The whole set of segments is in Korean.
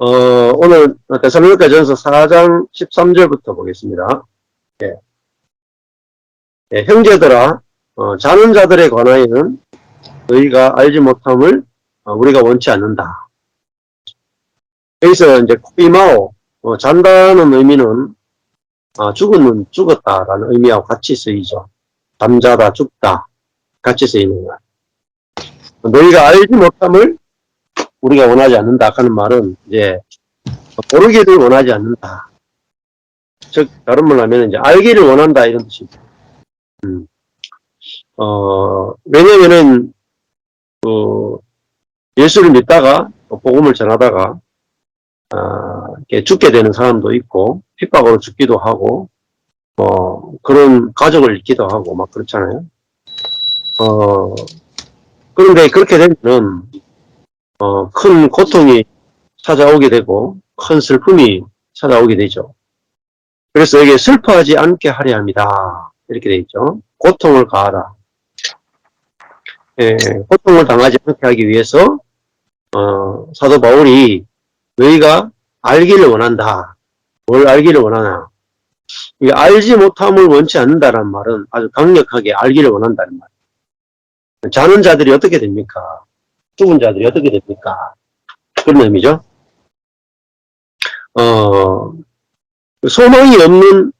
오늘 데살로니가전서 4장 13절부터 보겠습니다. 예. 예, 형제들아, 자는 자들에 관하여는 너희가 알지 못함을 우리가 원치 않는다. 여기서 이제 코이마오, 잔다는 의미는 죽으면 죽었다라는 의미하고 같이 쓰이죠. 잠자다, 죽다 같이 쓰이는 거야. 너희가 알지 못함을 우리가 원하지 않는다 하는 말은 이제 모르기를 원하지 않는다. 즉 다른 말로 하면 이제 알기를 원한다 이런 뜻입니다. 왜냐면은 예수를 믿다가 복음을 전하다가 이렇게 죽게 되는 사람도 있고 핍박으로 죽기도 하고 그런 가족을 잃기도 하고 막 그렇잖아요. 그런데 그렇게 되면은 큰 고통이 찾아오게 되고 큰 슬픔이 찾아오게 되죠. 그래서 여기에 슬퍼하지 않게 하려 합니다. 이렇게 되어 있죠. 고통을 가하라. 예, 고통을 당하지 않게 하기 위해서 사도 바울이 너희가 알기를 원한다. 뭘 알기를 원하나? 이 알지 못함을 원치 않는다는 말은 아주 강력하게 알기를 원한다는 말. 자는 자들이 어떻게 됩니까? 죽은 자들이 어떻게 됩니까? 그런 의미죠. 소망이 없는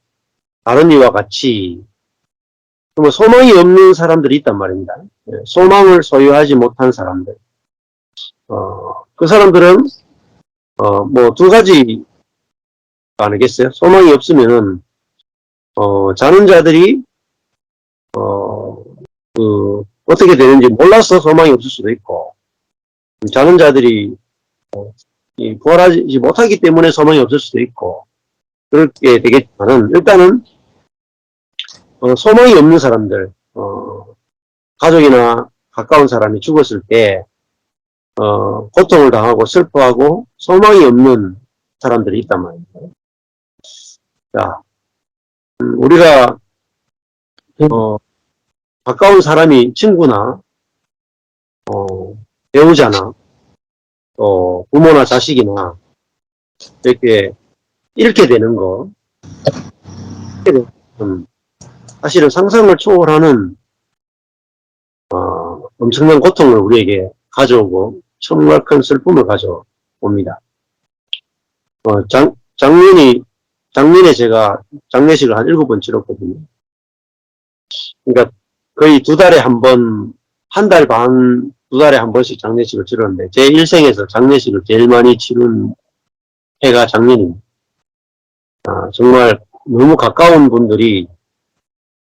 다른 이와 같이 소망이 없는 사람들이 있단 말입니다. 소망을 소유하지 못한 사람들. 그 사람들은 뭐 두 가지 아니겠어요? 소망이 없으면은 자는 자들이 어떻게 되는지 몰라서 소망이 없을 수도 있고, 자는 자들이 부활하지 못하기 때문에 소망이 없을 수도 있고, 그렇게 되겠지만은, 일단은, 소망이 없는 사람들, 가족이나 가까운 사람이 죽었을 때, 고통을 당하고 슬퍼하고 소망이 없는 사람들이 있단 말입니다. 자, 우리가, 가까운 사람이 친구나, 배우자나, 또 부모나 자식이나, 이렇게 잃게 되는 거, 사실은 상상을 초월하는, 엄청난 고통을 우리에게 가져오고, 정말 큰 슬픔을 가져옵니다. 작년에 제가 장례식을 한 7번 치렀거든요. 그러니까 거의 2달에 한 번, 1달 반, 2달에 한 번씩 장례식을 치렀는데, 제 일생에서 장례식을 제일 많이 치른 해가 작년입니다. 정말 너무 가까운 분들이,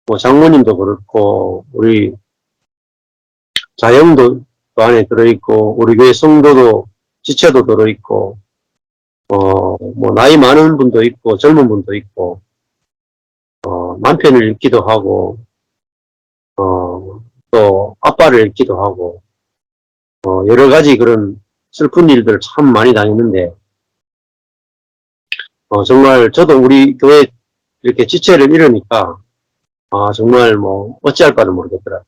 뭐 장모님도 그렇고, 우리 자영도 그 안에 들어있고, 우리 교회 성도도, 지체도 들어있고, 뭐 나이 많은 분도 있고, 젊은 분도 있고, 남편을 잃기도 하고, 또 아빠를 잃기도 하고, 여러 가지 그런 슬픈 일들을 참 많이 다녔는데, 정말 저도 우리 교회 이렇게 지체를 잃으니까, 정말 뭐 어찌할 바를 모르겠더라고요.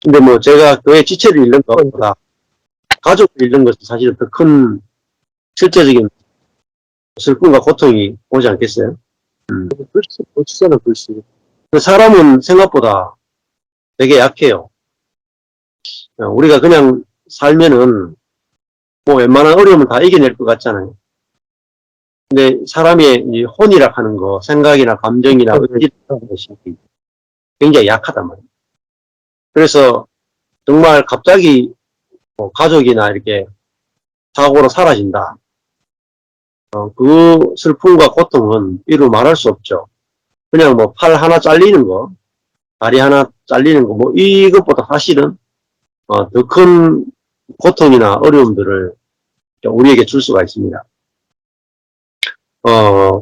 근데 뭐 제가 교회 지체를 잃는 것보다 가족을 잃는 것은 사실은 더 큰 실제적인 슬픔과 고통이 오지 않겠어요? 그렇잖아, 글씨. 그 사람은 생각보다 되게 약해요. 우리가 그냥 살면은 뭐 웬만한 어려움은 다 이겨낼 것 같잖아요. 근데 사람의 이 혼이라 하는 거, 생각이나 감정이나 의지라는 것이 굉장히 약하단 말이에요. 그래서 정말 갑자기 뭐 가족이나 이렇게 사고로 사라진다. 그 슬픔과 고통은 이루 말할 수 없죠. 그냥 뭐 팔 하나 잘리는 거, 다리 하나 잘리는 거, 뭐 이것보다 사실은 더 큰 고통이나 어려움들을 우리에게 줄 수가 있습니다.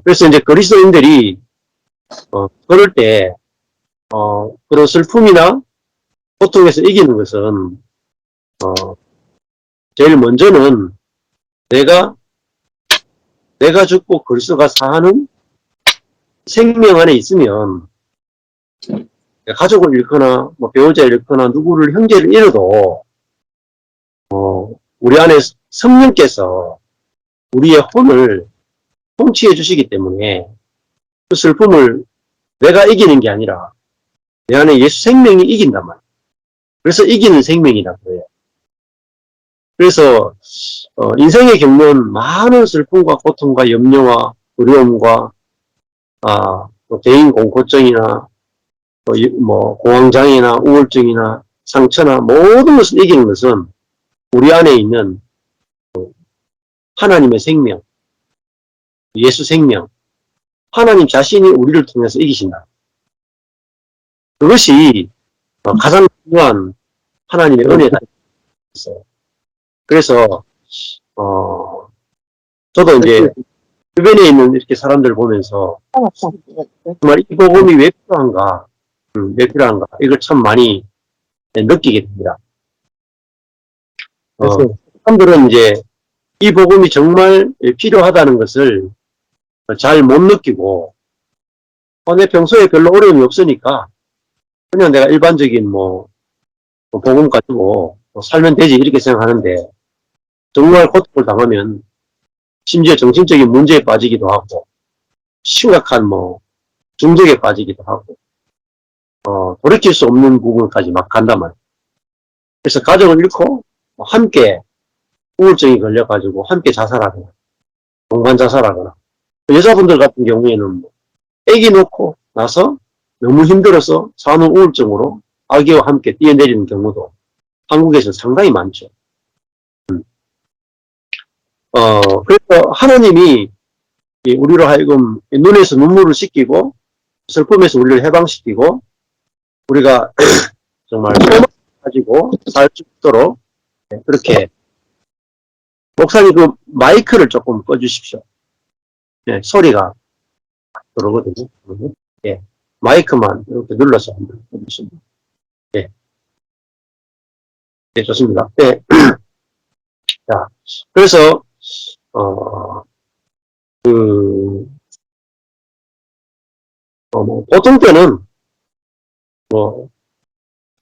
그래서 이제 그리스도인들이 그럴 때 그런 슬픔이나 고통에서 이기는 것은 제일 먼저는 내가 죽고 그리스도가 사는 생명 안에 있으면, 가족을 잃거나 뭐 배우자를 잃거나 누구를 형제를 잃어도 우리 안에 성령께서 우리의 혼을 통치해 주시기 때문에 그 슬픔을 내가 이기는 게 아니라 내 안에 예수 생명이 이긴단 말이에요. 그래서 이기는 생명이라고 해요. 그래서 인생에 겪는 많은 슬픔과 고통과 염려와 두려움과 또 대인 공포증이나 뭐 공황장애나 우울증이나 상처나 모든 것을 이기는 것은 우리 안에 있는 하나님의 생명, 예수 생명, 하나님 자신이 우리를 통해서 이기신다. 그것이 가장 중요한 하나님의 은혜다. 그래서 저도 이제 주변에 있는 이렇게 사람들 보면서 정말 이 복음이 왜 필요한가, 왜 필요한가 이걸 참 많이 느끼게 됩니다. 사람들은 이제 이 복음이 정말 필요하다는 것을 잘 못 느끼고 내 평소에 별로 어려움이 없으니까 그냥 내가 일반적인 복음 가지고 살면 되지 이렇게 생각하는데 정말 고통을 당하면 심지어 정신적인 문제에 빠지기도 하고 심각한 중독에 빠지기도 하고 돌이킬 수 없는 부분까지 막 간단 말이에요. 그래서 가정을 잃고 함께 우울증이 걸려가지고 함께 자살하거나 동반 자살하거나 여자분들 같은 경우에는 아기 놓고 나서 너무 힘들어서 산후 우울증으로 아기와 함께 뛰어내리는 경우도 한국에서 상당히 많죠. 그래서 하나님이 우리로 하여금 눈에서 눈물을 씻기고 슬픔에서 우리를 해방시키고 우리가 정말 소망을 가지고 살 수 있도록 그렇게 목사님 그 마이크를 조금 꺼주십시오. 네, 소리가 들어오거든요. 예, 마이크만 이렇게 눌러서 한번 꺼주시면. 예, 네, 좋습니다. 네. 자, 그래서 보통 때는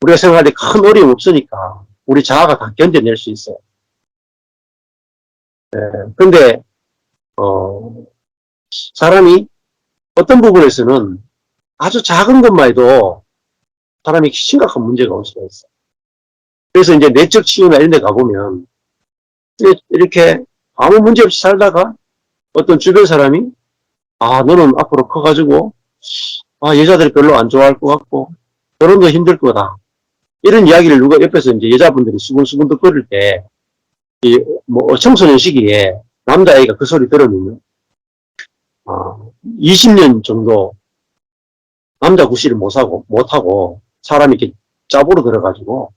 우리가 생활에 큰 어려움 없으니까 우리 자아가 다 견뎌낼 수 있어요. 근데 사람이 어떤 부분에서는 아주 작은 것만 해도 사람이 심각한 문제가 올 수가 있어요. 그래서 이제 내적 치유나 이런 데 가보면 이렇게 아무 문제 없이 살다가 어떤 주변 사람이 너는 앞으로 커가지고 여자들이 별로 안 좋아할 것 같고 결혼도 힘들 거다. 이런 이야기를 누가 옆에서 이제 여자분들이 수근수근 거릴 때 청소년 시기에 남자아이가 그 소리 들으면 20년 정도 남자 구실을 못하고 사람이 이렇게 짜보로 들어가지고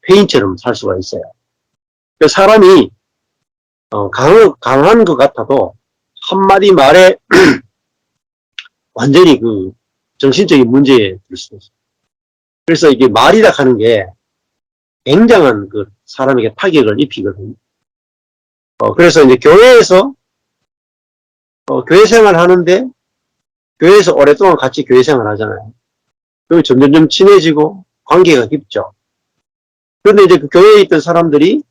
폐인처럼 살 수가 있어요. 그 사람이 강한 것 같아도 한마디 말에 완전히 그 정신적인 문제에 들 수도 있어요. 그래서 이게 말이라 하는 게 굉장한 그 사람에게 타격을 입히거든요. 그래서 이제 교회에서 교회 생활 하는데 교회에서 오랫동안 같이 교회 생활 하잖아요. 그럼 점점점 친해지고 관계가 깊죠. 그런데 이제 그 교회에 있던 사람들이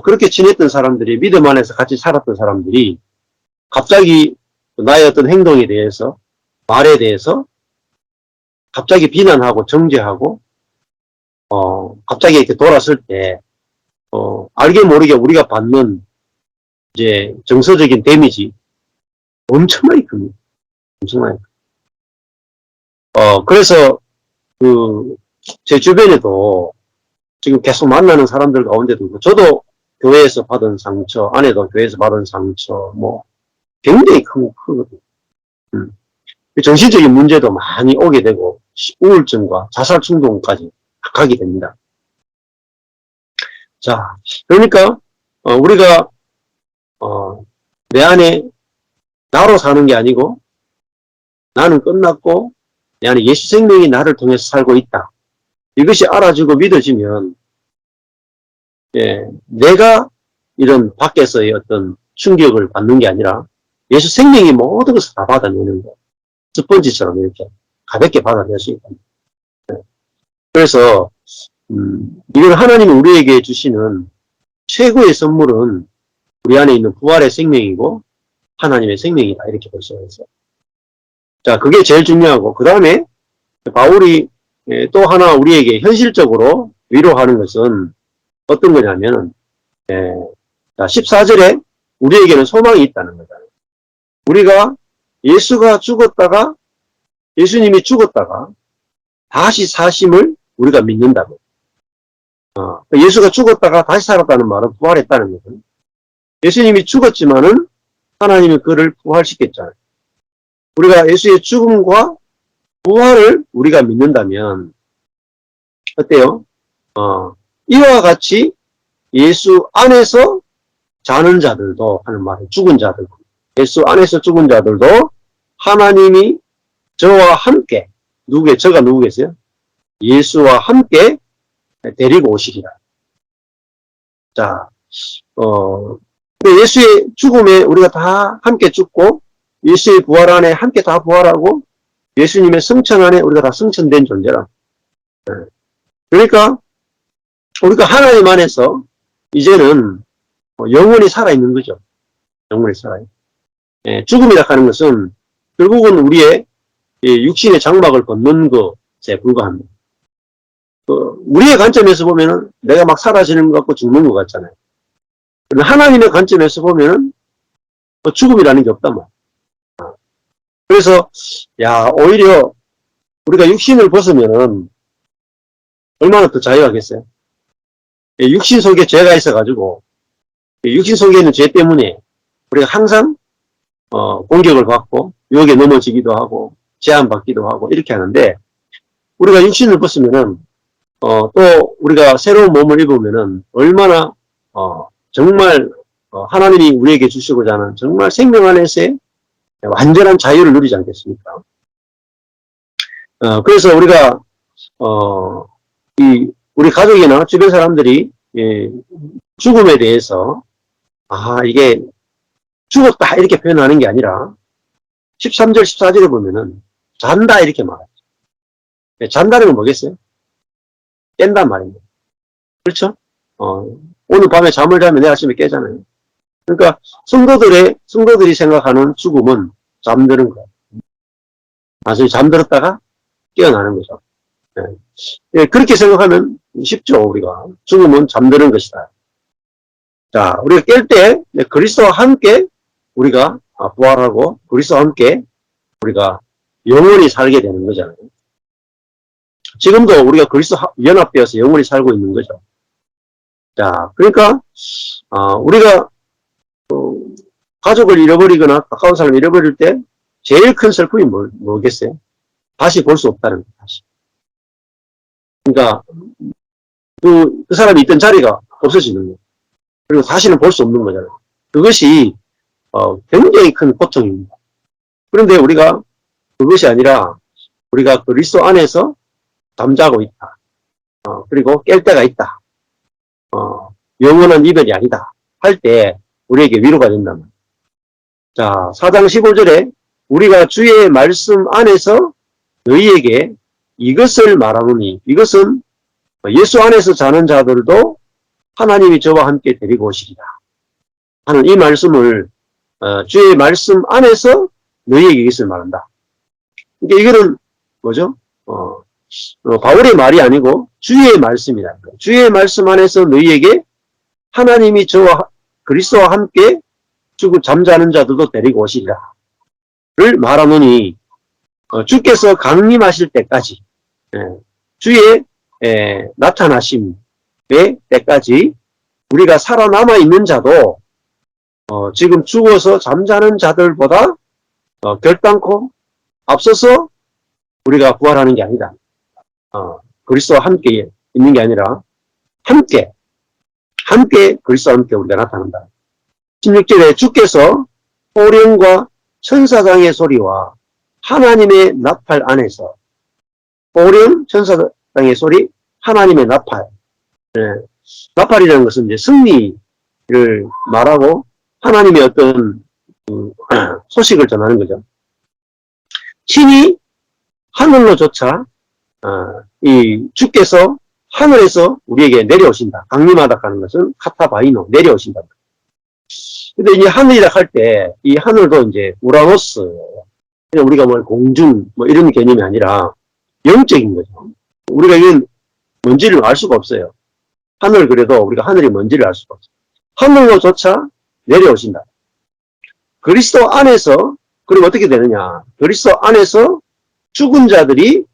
그렇게 친했던 사람들이 믿음 안에서 같이 살았던 사람들이 갑자기 나의 어떤 행동에 대해서 말에 대해서 갑자기 비난하고 정죄하고 갑자기 이렇게 돌았을 때 알게 모르게 우리가 받는 이제 정서적인 데미지 엄청나게 큽니다. 엄청나게. 그래서 제 주변에도 지금 계속 만나는 사람들 가운데도 저도 교회에서 받은 상처, 아내도 교회에서 받은 상처, 굉장히 크거든요. 정신적인 문제도 많이 오게 되고 우울증과 자살 충동까지 가게 됩니다. 자, 그러니까 우리가 내 안에 나로 사는 게 아니고 나는 끝났고 내 안에 예수 생명이 나를 통해서 살고 있다. 이것이 알아지고 믿어지면 내가 이런 밖에서의 어떤 충격을 받는 게 아니라 예수 생명이 모든 것을 다 받아내는 거. 스펀지처럼 이렇게 가볍게 받아낼 수 있다. 그래서 이걸 하나님이 우리에게 주시는 최고의 선물은 우리 안에 있는 부활의 생명이고 하나님의 생명이다. 이렇게 볼 수가 있어요. 자, 그게 제일 중요하고, 그 다음에 바울이 또 하나 우리에게 현실적으로 위로하는 것은 어떤 거냐면, 자, 14절에 우리에게는 소망이 있다는 거잖아요. 우리가 예수님이 죽었다가 다시 사심을 우리가 믿는다고. 예수가 죽었다가 다시 살았다는 말은 부활했다는 거거든요. 예수님이 죽었지만은 하나님이 그를 부활시켰잖아요. 우리가 예수의 죽음과 부활을 우리가 믿는다면 어때요? 이와 같이 예수 안에서 자는 자들도 하는 말은 죽은 자들, 예수 안에서 죽은 자들도 하나님이 저와 함께 저가 누구겠어요? 예수와 함께 데리고 오시리라. 자, 예수의 죽음에 우리가 다 함께 죽고 예수의 부활 안에 함께 다 부활하고 예수님의 승천 안에 우리가 다 승천된 존재라. 그러니까 우리가 하나님 안에서 이제는 영원히 살아있는 거죠. 영원히 살아요. 죽음이라 하는 것은 결국은 우리의 육신의 장막을 벗는 것에 불과합니다. 우리의 관점에서 보면은 내가 막 사라지는 것 같고 죽는 것 같잖아요. 하나님의 관점에서 보면은 죽음이라는 게 없단 말이에요. 그래서 오히려 우리가 육신을 벗으면은 얼마나 더 자유하겠어요? 육신 속에 죄가 있어가지고 육신 속에 있는 죄 때문에 우리가 항상 공격을 받고 유혹에 넘어지기도 하고 제한받기도 하고 이렇게 하는데 우리가 육신을 벗으면은 또 우리가 새로운 몸을 입으면은 얼마나 정말 하나님이 우리에게 주시고자 하는 정말 생명 안에서의 완전한 자유를 누리지 않겠습니까? 그래서 우리가 우리 가족이나 주변 사람들이 죽음에 대해서 이게 죽었다 이렇게 표현하는 게 아니라 13절 14절에 보면은 잔다 이렇게 말하죠. 잔다는 건 뭐겠어요? 깬단 말입니다. 그렇죠? 오늘 밤에 잠을 자면 내일 아침에 깨잖아요. 그러니까 성도들이 생각하는 죽음은 잠드는 거예요. 나중에 잠들었다가 깨어나는 거죠. 그렇게 생각하면 쉽죠, 우리가. 죽음은 잠드는 것이다. 자, 우리가 깰 때 그리스도와 함께 우리가 부활하고 그리스도와 함께 우리가 영원히 살게 되는 거잖아요. 지금도 우리가 그리스도 연합되어서 영원히 살고 있는 거죠. 자, 그러니까 우리가 가족을 잃어버리거나 가까운 사람을 잃어버릴 때 제일 큰 슬픔이 뭐겠어요? 다시 볼 수 없다는 거예요. 다시. 그러니까 그 사람이 있던 자리가 없어지는 거예요. 그리고 다시는 볼 수 없는 거잖아요. 그것이 굉장히 큰 고통입니다. 그런데 우리가 그것이 아니라 우리가 그리스도 안에서 잠자고 있다. 그리고 깰 때가 있다. 영원한 이별이 아니다. 할 때 우리에게 위로가 된다면. 자, 4장 15절에 우리가 주의 말씀 안에서 너희에게 이것을 말하노니 이것은 예수 안에서 자는 자들도 하나님이 저와 함께 데리고 오시리라 하는 이 말씀을 주의 말씀 안에서 너희에게 이것을 말한다. 그러니까 이거는 뭐죠? 바울의 말이 아니고 주의 말씀이다. 주의 말씀 안에서 너희에게 하나님이 저와 그리스도와 함께 죽을 잠자는 자들도 데리고 오시리라 를 말하노니 주께서 강림하실 때까지 주의 나타나심의 때까지 우리가 살아남아 있는 자도 지금 죽어서 잠자는 자들보다 결단코 앞서서 우리가 부활하는 게 아니다. 그리스도와 함께 있는 게 아니라 함께 그리스도와 함께 우리가 나타난다. 16절에 주께서 호령과 천사장의 소리와 하나님의 나팔 안에서 호령, 천사장의 소리, 하나님의 나팔. 나팔이라는 것은 이제 승리를 말하고 하나님의 어떤 소식을 전하는 거죠. 친히 하늘로조차 이 주께서 하늘에서 우리에게 내려오신다. 강림하다 하는 것은 카타바이노, 내려오신다. 근데 이 하늘이라 할 때, 이 하늘도 이제 우라노스, 그냥 우리가 뭐 공중, 뭐 이런 개념이 아니라 영적인 거죠. 우리가 이건 뭔지를 알 수가 없어요. 하늘 그래도 우리가 하늘이 뭔지를 알 수가 없어요. 하늘로조차 내려오신다. 그리스도 안에서, 그럼 어떻게 되느냐. 그리스도 안에서 죽은 자들이,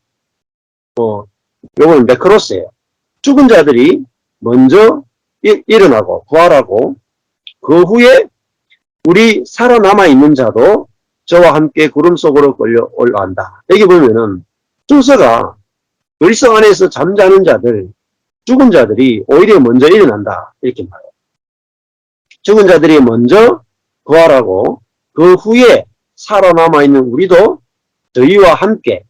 요건 메크로스예요. 죽은 자들이 먼저 일어나고, 부활하고, 그 후에 우리 살아남아 있는 자도 저와 함께 구름 속으로 끌려 올라간다. 여기 보면은 순서가 그리스도 안에서 잠자는 자들, 죽은 자들이 오히려 먼저 일어난다. 이렇게 말해요. 죽은 자들이 먼저 부활하고 그 후에 살아남아 있는 우리도 저희와 함께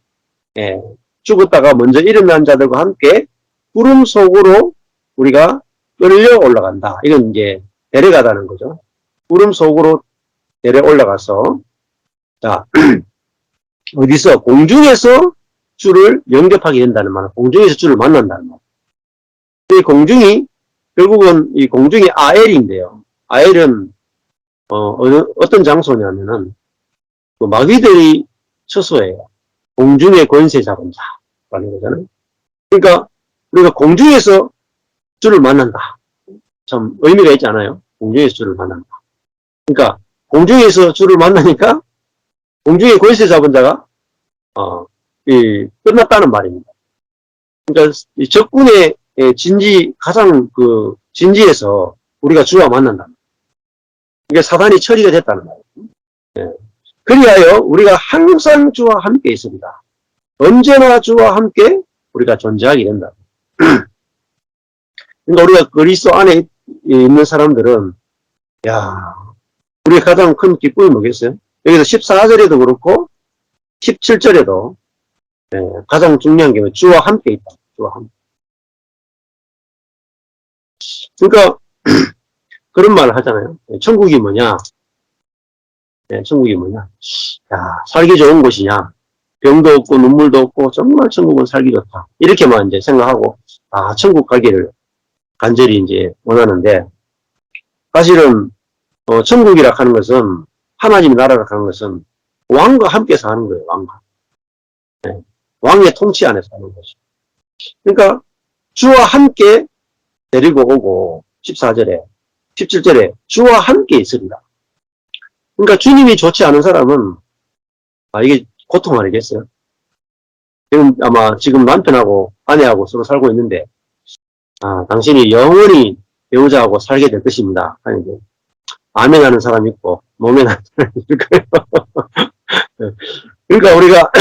죽었다가 먼저 일어난 자들과 함께 구름 속으로 우리가 끌려 올라간다. 이건 이제 데려가다는 거죠. 구름 속으로 데려 올라가서 자 어디서 공중에서 주를 영접하게 된다는 말, 공중에서 주를 만난다는 말. 이 공중이 결국은 이 공중이 아엘인데요. 아엘은 어떤 장소냐면은 그 마귀들이 처소예요. 공중의 권세 잡은 자라는 거잖아요. 그러니까 우리가 공중에서 주를 만난다. 참 의미가 있지 않아요? 공중에서 주를 만난다. 그러니까 공중에서 주를 만나니까 공중의 권세 잡은 자가 끝났다는 말입니다. 그러니까 이 적군의 진지 가장 그 진지에서 우리가 주와 만난다. 이게 사단이 처리가 됐다는 말이에요. 예. 그리하여 우리가 항상 주와 함께 있습니다. 언제나 주와 함께 우리가 존재하게 된다. 그러니까 우리가 그리스도 안에 있는 사람들은 우리의 가장 큰 기쁨이 뭐겠어요? 여기서 14절에도 그렇고 17절에도 가장 중요한 게 주와 함께 있다. 주와 함께. 그러니까 그런 말을 하잖아요. 천국이 뭐냐? 천국이 뭐냐? 살기 좋은 곳이냐? 병도 없고 눈물도 없고 정말 천국은 살기 좋다. 이렇게만 이제 생각하고 천국 가기를 간절히 이제 원하는데 사실은 천국이라 하는 것은 하나님의 나라라 하는 것은 왕과 함께 사는 거예요. 왕과. 왕의 통치 안에 사는 것이. 그러니까 주와 함께 데리고 오고 14절에 17절에 주와 함께 있으리라. 그러니까 주님이 좋지 않은 사람은 이게 고통 아니겠어요? 지금 남편하고 아내하고 서로 살고 있는데 당신이 영원히 배우자하고 살게 될 것입니다. 하는데 아멘 하는 사람이 있고 노멘 하는 사람이 있을 거예요. 그러니까 우리가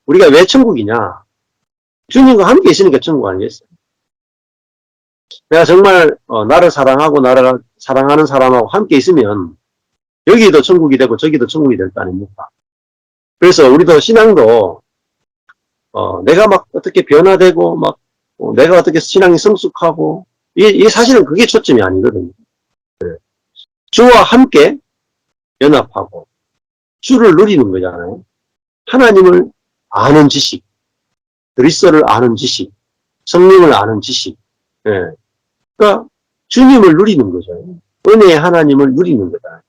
우리가 왜 천국이냐? 주님과 함께 있으니까 천국 아니겠어요? 내가 정말 나를 사랑하고 나를 사랑하는 사람하고 함께 있으면 여기도 천국이 되고 저기도 천국이 될 거 아닙니까? 그래서 우리도 신앙도 내가 막 어떻게 변화되고 막 내가 어떻게 신앙이 성숙하고 이게 사실은 그게 초점이 아니거든요. 주와 함께 연합하고 주를 누리는 거잖아요. 하나님을 아는 지식, 그리스도를 아는 지식, 성령을 아는 지식. 그러니까 주님을 누리는 거죠. 은혜의 하나님을 누리는 거다.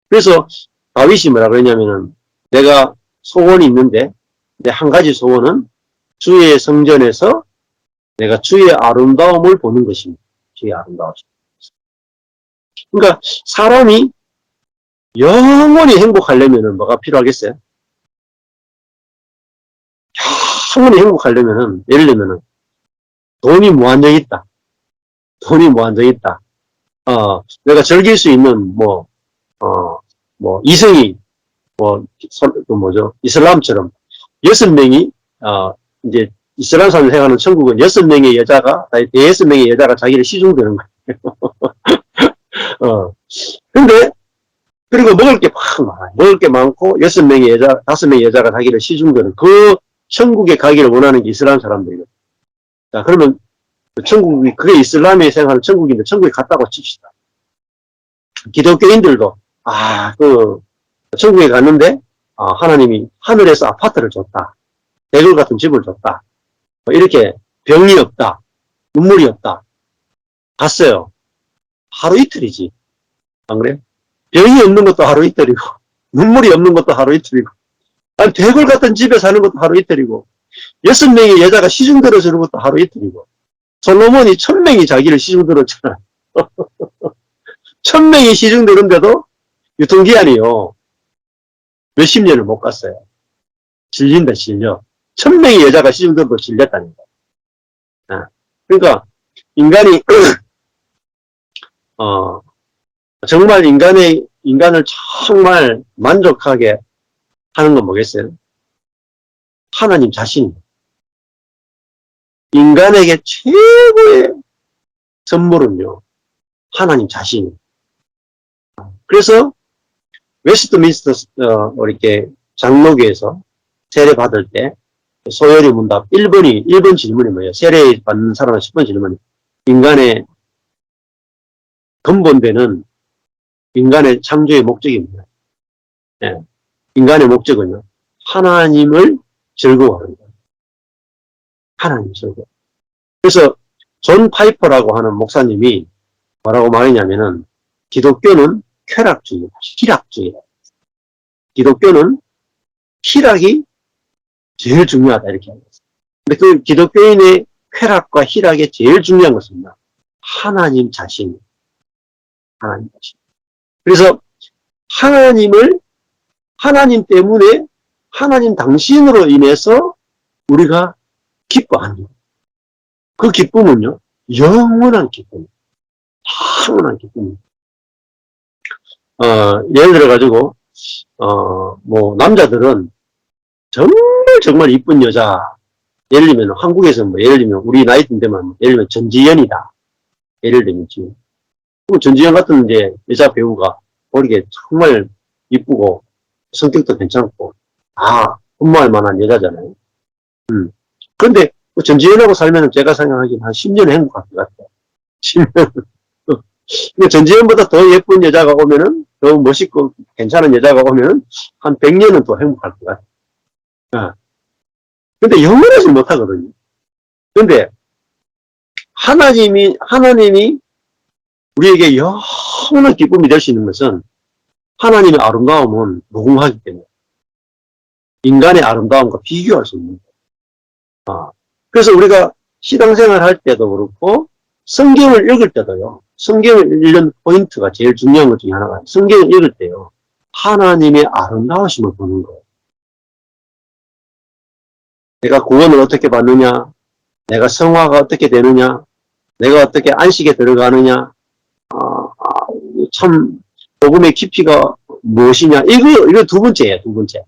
그래서 다윗이 뭐라 그러냐면은 내가 소원이 있는데 내 한 가지 소원은 주의 성전에서 내가 주의 아름다움을 보는 것입니다. 주의 아름다움. 그러니까 사람이 영원히 행복하려면은 뭐가 필요하겠어요? 영원히 행복하려면은 예를 들면은 돈이 무한정 있다. 돈이 무한정 있다. 내가 즐길 수 있는 이성이 이슬람처럼 6명이 이제 이슬람 사람이 생각하는 천국은 6명의 여자가 6명의 여자가 자기를 시중되는 거예요. 근데 그리고 먹을 게 많아요. 먹을 게 많고 6명의 여자, 5명의 여자가 자기를 시중되는 그 천국에 가기를 원하는 게 이슬람 사람들이에요. 자, 그러면 천국이 그게 이슬람이 생각하는 천국인데 천국에 갔다고 칩시다. 기독교인들도 천국에 갔는데 하나님이 하늘에서 아파트를 줬다. 대굴 같은 집을 줬다. 이렇게 병이 없다. 눈물이 없다. 갔어요. 하루 이틀이지. 안 그래? 병이 없는 것도 하루 이틀이고, 눈물이 없는 것도 하루 이틀이고, 아니, 대골 같은 집에 사는 것도 하루 이틀이고, 6명의 여자가 시중 들어주는 것도 하루 이틀이고, 솔로몬이 1000명이 자기를 시중 들었잖아. 1000명이 시중 들은데도 유통기한이요. 몇십 년을 못 갔어요. 질린다, 질려. 1000명의 여자가 시중 들어도 질렸다는 거야. 그러니까, 인간이, 정말 인간을 정말 만족하게 하는 건 뭐겠어요? 하나님 자신. 인간에게 최고의 선물은요, 하나님 자신. 그래서, 웨스트민스터, 이렇게 장로교에서 세례 받을 때, 소요리 문답 1번 질문이 뭐예요? 세례 받는 사람은 10번 질문이. 인간의 근본되는 인간의 창조의 목적입니다. 네. 인간의 목적은요, 하나님을 즐거워하는 거예요. 하나님 즐거워. 그래서 존 파이퍼라고 하는 목사님이 뭐라고 말했냐면은, 기독교는 쾌락주의다, 희락주의다. 기독교는 희락이 제일 중요하다, 이렇게 하고 있어요. 근데 그 기독교인의 쾌락과 희락에 제일 중요한 것은 하나님 자신. 하나님 자신. 그래서 하나님 때문에, 하나님 당신으로 인해서 우리가 기뻐하는 거예요. 그 기쁨은요, 영원한 기쁨. 영원한 기쁨. 예를 들어가지고, 남자들은 정말 이쁜 여자, 예를 들면 한국에서 예를 들면 우리 나이쯤 되면 예를 들면 전지현이다. 예를 들면 지금. 전지현 같은 이제 여자 배우가 보기에 정말 이쁘고 성격도 괜찮고, 분모할 만한 여자잖아요. 그런데 전지현하고 살면 제가 생각하기엔 한 10년 행복할 것 같아요. 10년. 근데 전지현보다 더 예쁜 여자가 오면은, 더 멋있고 괜찮은 여자가 오면은 한 100년은 더 행복할 것 같아요. 근데 영원하지 못하거든요. 근데 하나님이 우리에게 영원한 기쁨이 될 수 있는 것은 하나님의 아름다움은 무궁하기 때문에 인간의 아름다움과 비교할 수 있는 거예요. 그래서 우리가 신앙생활 할 때도 그렇고 성경을 읽을 때도요. 성경을 읽는 포인트가 제일 중요한 것 중에 하나가 성경을 읽을 때요. 하나님의 아름다우심을 보는 거예요. 내가 구원을 어떻게 받느냐, 내가 성화가 어떻게 되느냐, 내가 어떻게 안식에 들어가느냐, 참 복음의 깊이가 무엇이냐, 이거 두 번째예요, 두 번째.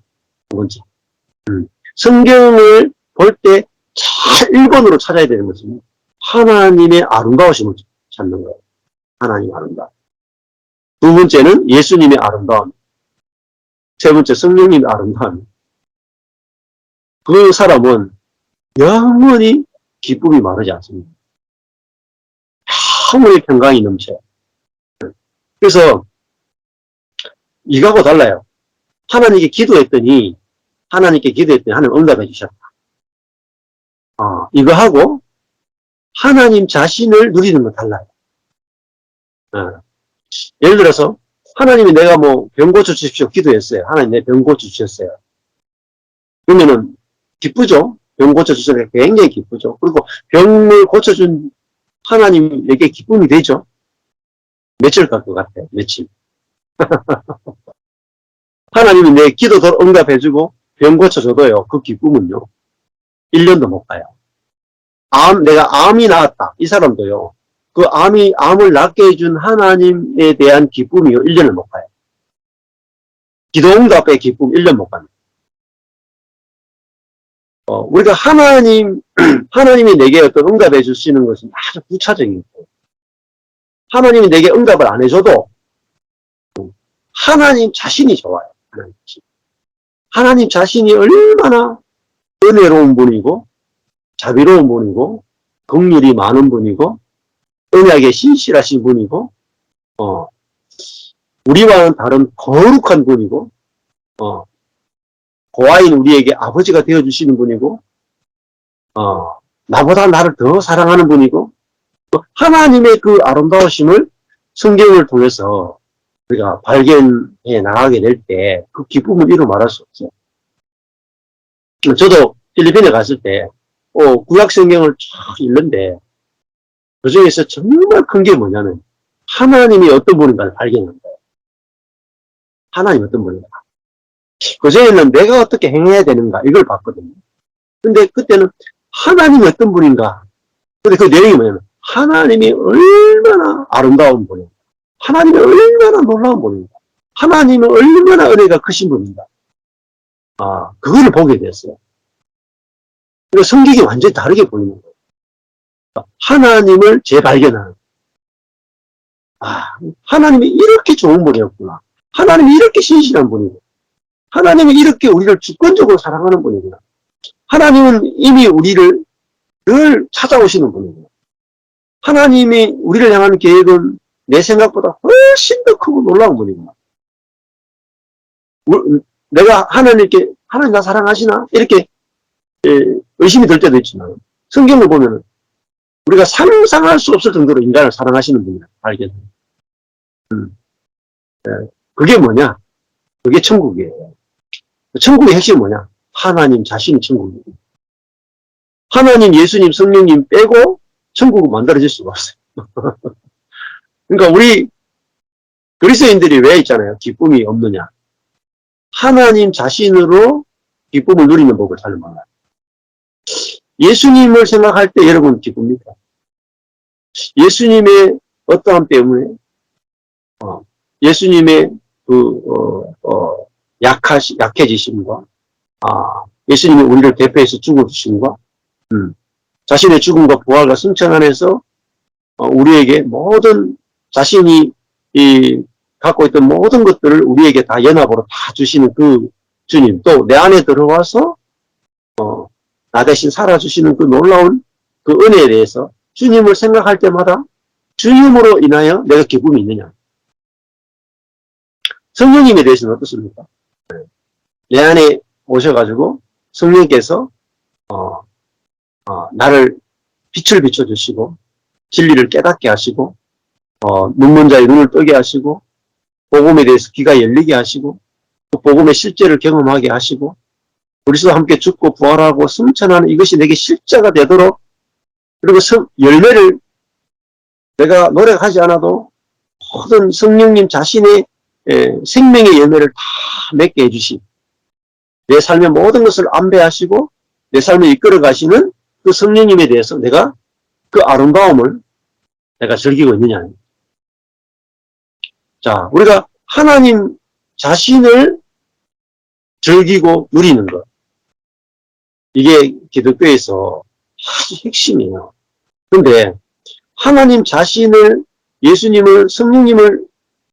성경을 볼 때 잘 1번으로 찾아야 되는 것은 하나님의 아름다우심을 찾는 거예요. 하나님의 아름다움. 두 번째는 예수님의 아름다움. 세 번째 성령님의 아름다움. 그 사람은 영원히 기쁨이 마르지 않습니다. 영원히 평강이 넘쳐요. 그래서 이거하고 달라요. 하나님께 기도했더니 하나님 응답해 주셨다. 이거하고 하나님 자신을 누리는 건 달라요. 예를 들어서 하나님이 내가 병 고쳐주십시오 기도했어요. 하나님 내 병 고쳐주셨어요. 그러면은 기쁘죠? 병 고쳐주셔서 굉장히 기쁘죠? 그리고 병을 고쳐준 하나님에게 기쁨이 되죠? 며칠 갈 것 같아요? 며칠. 하나님이 내 기도도 응답해주고 병 고쳐줘도요. 그 기쁨은요. 1년도 못 가요. 내가 암이 나았다. 이 사람도요. 그 암을 낫게 해준 하나님에 대한 기쁨이요. 1년을 못 가요. 기도 응답의 기쁨 1년 못 갑니다. 우리가 하나님이 내게 어떤 응답해 주시는 것은 아주 부차적인 거예요. 하나님이 내게 응답을 안 해줘도 하나님 자신이 좋아요. 하나님 자신이 얼마나 은혜로운 분이고 자비로운 분이고 긍휼이 많은 분이고 언약에 신실하신 분이고 우리와는 다른 거룩한 분이고 고아인 우리에게 아버지가 되어주시는 분이고 나보다 나를 더 사랑하는 분이고 하나님의 그 아름다우심을 성경을 통해서 우리가 발견해 나가게 될 때 그 기쁨을 이루 말할 수 없어요. 저도 필리핀에 갔을 때 구약 성경을 쫙 읽는데 그 중에서 정말 큰 게 뭐냐면 하나님이 어떤 분인가를 발견한 거예요. 하나님이 어떤 분인가. 그 전에는 내가 어떻게 행해야 되는가 이걸 봤거든요. 근데 그때는 하나님이 어떤 분인가. 근데 그 내용이 뭐냐면 하나님이 얼마나 아름다운 분인가. 하나님이 얼마나 놀라운 분인가. 하나님은 얼마나 은혜가 크신 분인가. 그거를 보게 됐어요. 그리고 성격이 완전히 다르게 보이는 거예요. 하나님을 재발견하는. 하나님이 이렇게 좋은 분이었구나. 하나님이 이렇게 신실한 분이고. 하나님이 이렇게 우리를 주권적으로 사랑하는 분이구나. 하나님은 이미 우리를 늘 찾아오시는 분이구나. 하나님이 우리를 향하는 계획은 내 생각보다 훨씬 더 크고 놀라운 분이구나. 내가 하나님께 하나님 나 사랑하시나? 이렇게 의심이 들 때도 있지만 성경을 보면 우리가 상상할 수 없을 정도로 인간을 사랑하시는 분이라 알겠네. 그게 뭐냐? 그게 천국이에요. 천국의 핵심이 뭐냐? 하나님 자신이 천국이에요. 하나님, 예수님, 성령님 빼고 천국은 만들어질 수가 없어요. 그러니까 우리 그리스도인들이 왜 있잖아요. 기쁨이 없느냐. 하나님 자신으로 기쁨을 누리는 법을 잘 몰라요. 예수님을 생각할 때 여러분 기쁩니까? 예수님의 어떠함 때문에 예수님의 약해지심과 예수님이 우리를 대표해서 죽어주심과 자신의 죽음과 부활과 승천 안에서 우리에게 모든 자신이 갖고 있던 모든 것들을 우리에게 다 연합으로 다 주시는 그 주님, 또 내 안에 들어와서 나 대신 살아주시는 그 놀라운 그 은혜에 대해서 주님을 생각할 때마다 주님으로 인하여 내가 기쁨이 있느냐. 성령님에 대해서는 어떻습니까? 내 안에 오셔가지고 성령께서 나를 빛을 비춰주시고 진리를 깨닫게 하시고 눈먼 자의 눈을 뜨게 하시고 복음에 대해서 귀가 열리게 하시고 그 복음의 실제를 경험하게 하시고 그리스도와 함께 죽고 부활하고 승천하는 이것이 내게 실제가 되도록 그리고 열매를 내가 노력하지 않아도 모든 성령님 자신의 생명의 열매를 다 맺게 해주시 내 삶의 모든 것을 안배하시고 내 삶을 이끌어 가시는 그 성령님에 대해서 내가 그 아름다움을 내가 즐기고 있느냐. 자, 우리가 하나님 자신을 즐기고 누리는 것. 이게 기독교에서 아주 핵심이에요. 그런데 하나님 자신을, 예수님을, 성령님을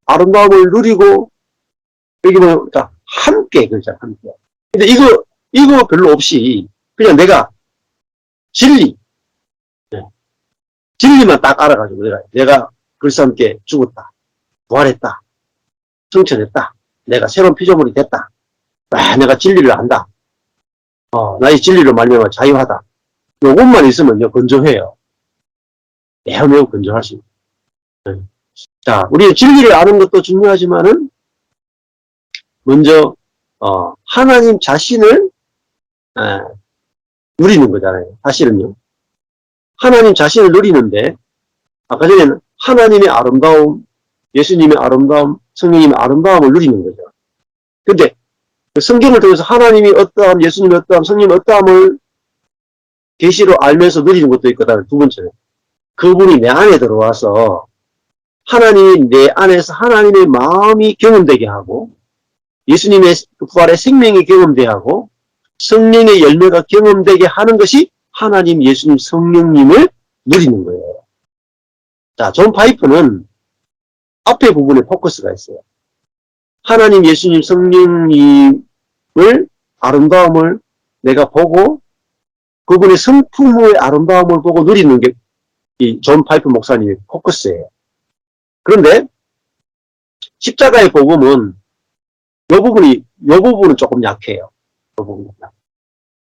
아름다움을 누리고 여기 보면 함께 그러죠. 함께. 근데 이거 별로 없이 그냥 내가 진리만 딱 알아가지고 내가 그리스도와 함께 죽었다, 부활했다, 승천했다, 내가 새로운 피조물이 됐다, 내가 진리를 안다, 나의 진리로 말미암아 자유하다. 요것만 있으면요 건조해요. 매우 건조할 수 있어요. 자, 우리 진리를 아는 것도 중요하지만은 먼저 하나님 자신을 누리는 거잖아요. 사실은요. 하나님 자신을 누리는데 아까 전에는 하나님의 아름다움, 예수님의 아름다움, 성령님의 아름다움을 누리는 거죠. 근데 그 성경을 통해서 하나님이 어떠함, 예수님이 어떠함, 성령님이 어떠함을 계시로 알면서 누리는 것도 있고, 두 번째는 그분이 내 안에 들어와서 하나님이 내 안에서 하나님의 마음이 경험되게 하고 예수님의 부활의 생명이 경험되게 하고 성령의 열매가 경험되게 하는 것이 하나님, 예수님, 성령님을 누리는 거예요. 자, 존 파이프는 앞에 부분에 포커스가 있어요. 하나님, 예수님, 성령님을 아름다움을 내가 보고 그분의 성품의 아름다움을 보고 누리는 게 이 존 파이프 목사님의 포커스예요. 그런데 십자가의 복음은 이 부분은 조금 약해요. 이 부분은.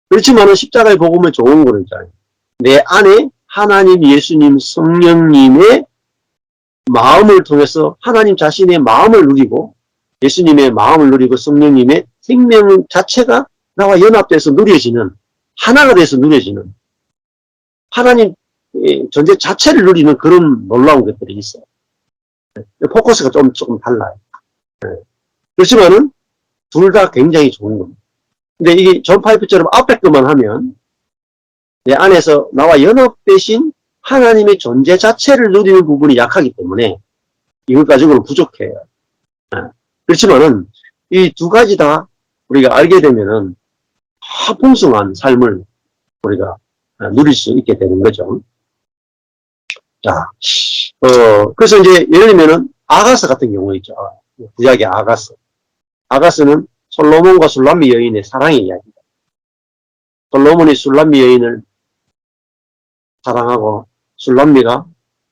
그렇지만은 십자가의 복음은 좋은 거는 있잖아요. 내 안에 하나님, 예수님, 성령님의 마음을 통해서 하나님 자신의 마음을 누리고 예수님의 마음을 누리고 성령님의 생명 자체가 나와 연합돼서 누려지는 하나가 돼서 누려지는 하나님 존재 자체를 누리는 그런 놀라운 것들이 있어요. 포커스가 조금 달라요. 그렇지만은 둘 다 굉장히 좋은 겁니다. 근데 이게 존 파이프처럼 앞에 것만 하면 내 안에서 나와 연합되신 하나님의 존재 자체를 누리는 부분이 약하기 때문에 이걸 가지고는 부족해요. 그렇지만은 이 두 가지 다 우리가 알게 되면은 풍성한 삶을 우리가 누릴 수 있게 되는 거죠. 자, 그래서 이제 예를 들면은 아가스 같은 경우 있죠. 구약의 아가스. 아가스는 솔로몬과 술람미 여인의 사랑의 이야기입니다. 솔로몬이 술람미 여인을 사랑하고 술람미가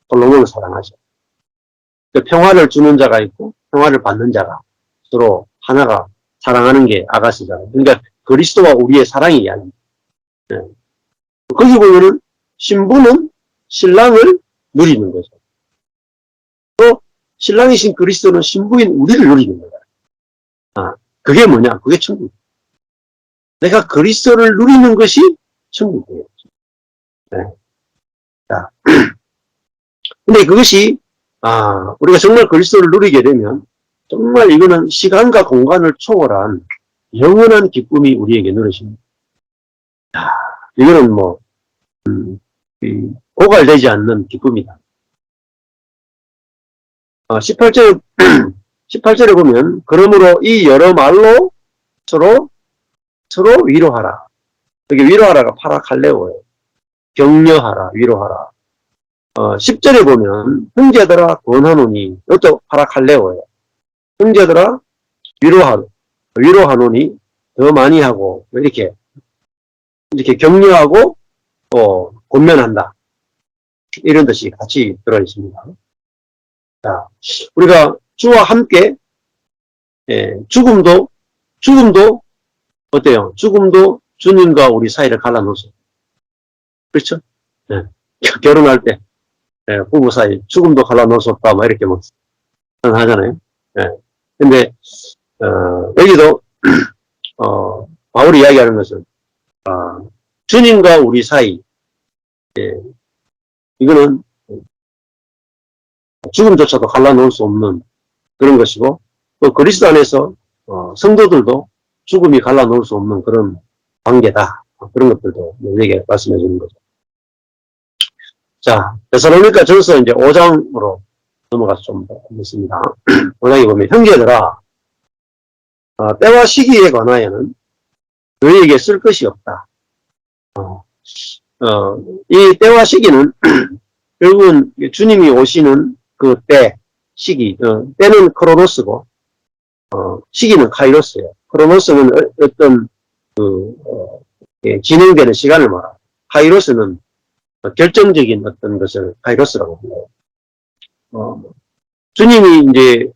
솔로몬을 사랑하죠. 평화를 주는 자가 있고 평화를 받는 자가 서로 하나가 사랑하는 게 아가스잖아요. 그러니까 그리스도와 우리의 사랑의 이야기입니다. 네. 거기 보면은 신부는 신랑을 누리는 거죠. 또 신랑이신 그리스도는 신부인 우리를 누리는 거예요. 그게 뭐냐? 그게 천국. 내가 그리스도를 누리는 것이 천국이에요. 네. 자, 근데 그것이 우리가 정말 그리스도를 누리게 되면 정말 이거는 시간과 공간을 초월한 영원한 기쁨이 우리에게 누려집니다. 이거는 뭐 고갈되지 않는 기쁨이다. 18절에 보면 그러므로 이 여러 말로 서로 위로하라. 여기 위로하라가 파라칼레오예요. 격려하라, 위로하라. 10절에 보면 형제들아 권하노니 이것도 파라칼레오예요. 형제들아 위로하노니 더 많이 하고 이렇게 격려하고 권면한다. 이런 뜻이 같이 들어 있습니다. 자, 우리가 주와 함께 죽음도 어때요? 죽음도 주님과 우리 사이를 갈라놓죠. 그렇죠? 네. 결혼할 때 부부 사이 죽음도 갈라놓았다 뭐 이렇게 뭐 하잖아요. 네. 근데 여기도 바울이 이야기하는 것은 주님과 우리 사이 이거는 죽음조차도 갈라놓을 수 없는 그런 것이고 또 그리스도 안에서 성도들도 죽음이 갈라놓을 수 없는 그런 관계다. 그런 것들도 우리에게 말씀해 주는 거죠. 자, 데살로니가 전서 이제 5장으로 넘어가서 좀 보겠습니다. 5장에 보면 형제들아 때와 시기에 관하여는 너희에게 쓸 것이 없다. 이 때와 시기는 결국은 주님이 오시는 그 때, 시기, 때는 크로노스고, 시기는 카이로스예요. 크로노스는 어떤 진행되는 시간을 말합니다. 카이로스는 결정적인 어떤 것을 카이로스라고 불러요. 주님이 이제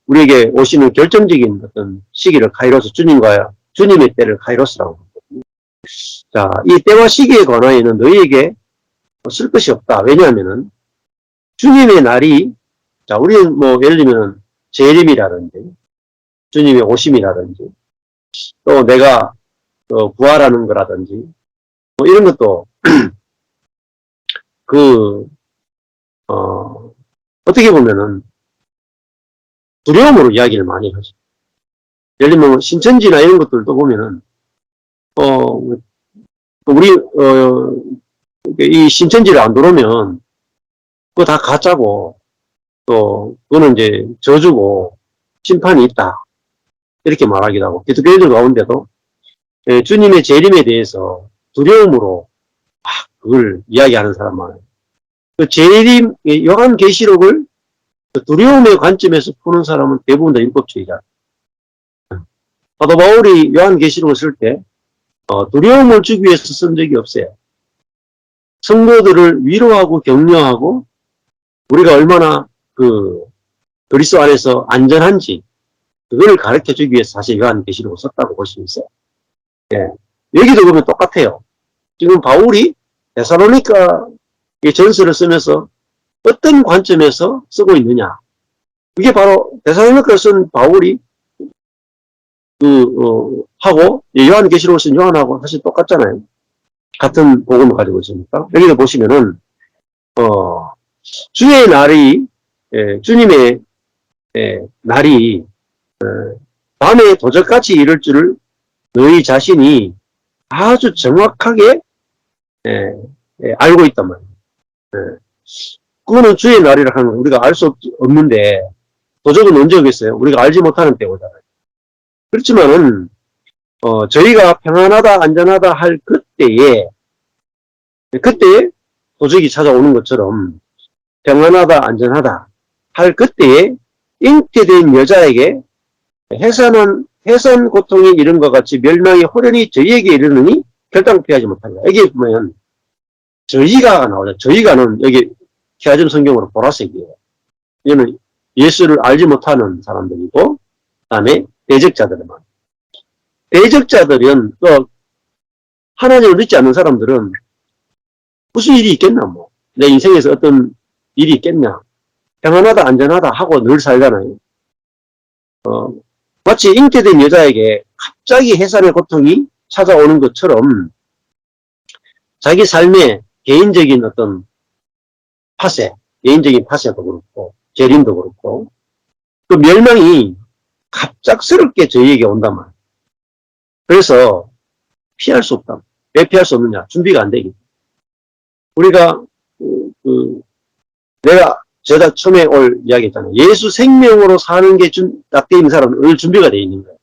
우리에게 오시는 결정적인 어떤 시기를 카이로스, 주님의 때를 카이로스라고 합니다. 자, 이 때와 시기에 관하여는 너희에게 쓸 것이 없다. 왜냐하면은 주님의 날이, 자, 우리는 뭐 예를 들면 재림이라든지 주님의 오심이라든지 또 내가 부활하는 거라든지 뭐 이런 것도 어떻게 보면은 두려움으로 이야기를 많이 하죠. 예를 들면 신천지나 이런 것들도 보면은 우리 이 신천지를 안 들어오면 그거 다 가짜고 또 그거는 이제 저주고 심판이 있다 이렇게 말하기도 하고 기독교인들 가운데도 주님의 재림에 대해서 두려움으로 그걸 이야기하는 사람 많아요. 그 재림 요한계시록을 두려움의 관점에서 푸는 사람은 대부분 다 율법주의자. 사도 바울이 요한계시록을 쓸 때 두려움을 주기 위해서 쓴 적이 없어요. 성도들을 위로하고 격려하고 우리가 얼마나 그리스도 안에서 안전한지 그걸 가르쳐주기 위해서 사실 요한계시록을 썼다고 볼 수 있어요. 예. 여기도 보면 똑같아요. 지금 바울이 데살로니가 전서를 쓰면서 어떤 관점에서 쓰고 있느냐. 이게 바로 데살로니가를 쓴 바울이 하고 요한계시록을 쓴 요한하고 사실 똑같잖아요. 같은 복음을 가지고 있으니까. 여기도 보시면은 주의 날이 주님의 날이 밤에 도적같이 이를 줄을 너희 자신이 아주 정확하게 알고 있단 말이에요. 그거는 주의 날이라 하는 거 우리가 알 수 없는데 도적은 언제 오겠어요? 우리가 알지 못하는 때 오잖아요. 그렇지만은 저희가 평안하다 안전하다 할 그때에 도적이 찾아오는 것처럼 평안하다 안전하다 할 그때에 잉태된 여자에게 해산 고통이 이른 것 같이 멸망이 호련히 저희에게 이르느니 결단을 피하지 못한다. 여기 보면 저희가가 나오죠. 저희가는 여기 키아즘 성경으로 보라색이에요. 이거는 예수를 알지 못하는 사람들이고, 그 다음에 대적자들은 또 하나님을 믿지 않는 사람들은 무슨 일이 있겠나 뭐. 내 인생에서 어떤 일이 있겠냐. 평안하다 안전하다 하고 늘 살잖아요. 마치 잉태된 여자에게 갑자기 해산의 고통이 찾아오는 것처럼 자기 삶의 개인적인 어떤 개인적인 파세도 그렇고 재림도 그렇고 그 멸망이 갑작스럽게 저희에게 온단 말이에요. 그래서 피할 수 없다. 왜 피할 수 없느냐? 준비가 안 되기. 우리가 제가 처음에 올 이야기했잖아요. 예수 생명으로 사는 게 딱 돼 있는 사람은 늘 준비가 돼 있는 거예요.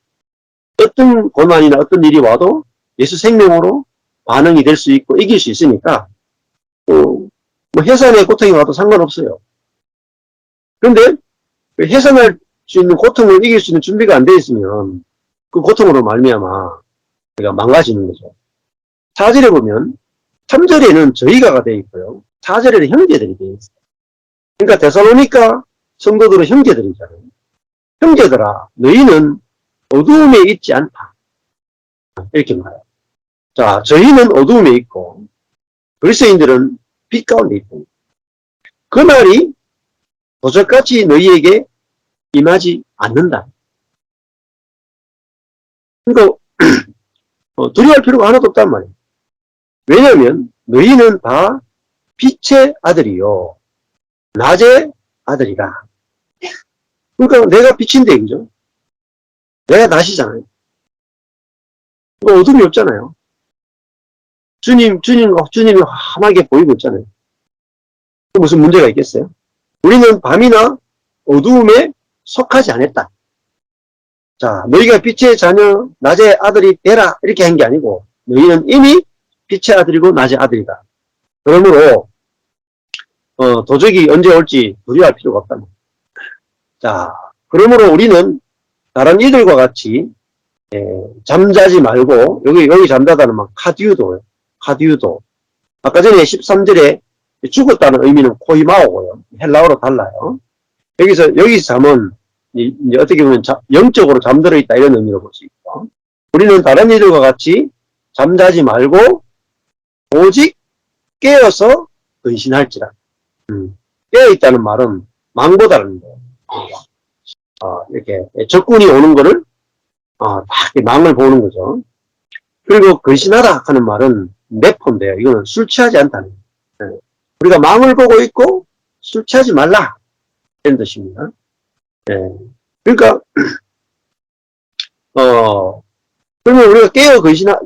어떤 고난이나 어떤 일이 와도 예수 생명으로 반응이 될 수 있고 이길 수 있으니까 뭐 해산의 고통이 와도 상관없어요. 그런데 해산할 수 있는 고통을 이길 수 있는 준비가 안 돼 있으면 그 고통으로 말미암아 우리가 망가지는 거죠. 4절에 보면 3절에는 저희가가 되어 있고요. 4절에는 형제들이 되어 있어요. 그러니까 데살로니가 성도들은 형제들이잖아요. 형제들아 너희는 어두움에 있지 않다. 이렇게 말해요. 자, 저희는 어두움에 있고 그리스도인들은 빛 가운데 있고 그 날이 도적같이 너희에게 임하지 않는다. 그러니까 두려워할 필요가 하나도 없단 말이에요. 왜냐하면 너희는 다 빛의 아들이요 낮의 아들이라. 그러니까 내가 빛인데 그죠? 내가 낮이잖아요. 어둠이 없잖아요. 주님이 환하게 보이고 있잖아요. 무슨 문제가 있겠어요? 우리는 밤이나 어두움에 속하지 않았다. 자, 너희가 빛의 자녀, 낮의 아들이 되라 이렇게 한 게 아니고 너희는 이미 빛의 아들이고 낮의 아들이다. 그러므로 도적이 언제 올지 두려워할 필요가 없다. 자, 그러므로 우리는 다른 이들과 같이 잠자지 말고 여기 잠자다는 막 카디우도 아까 전에 13절에 죽었다는 의미는 코이마오고요. 헬라어로 달라요. 여기서 잠은 이제 어떻게 보면 영적으로 잠들어 있다 이런 의미로 볼 수 있고 우리는 다른 이들과 같이 잠자지 말고 오직 깨어서 근신할지라. 깨어있다는 말은 망보다는 거예요. 이렇게 적군이 오는 거를 딱 망을 보는 거죠. 그리고 근신하다 하는 말은 내포인데요. 이거는 술 취하지 않다는 거예요. 우리가 망을 보고 있고 술 취하지 말라 이런 뜻입니다. 그러니까 그러면 우리가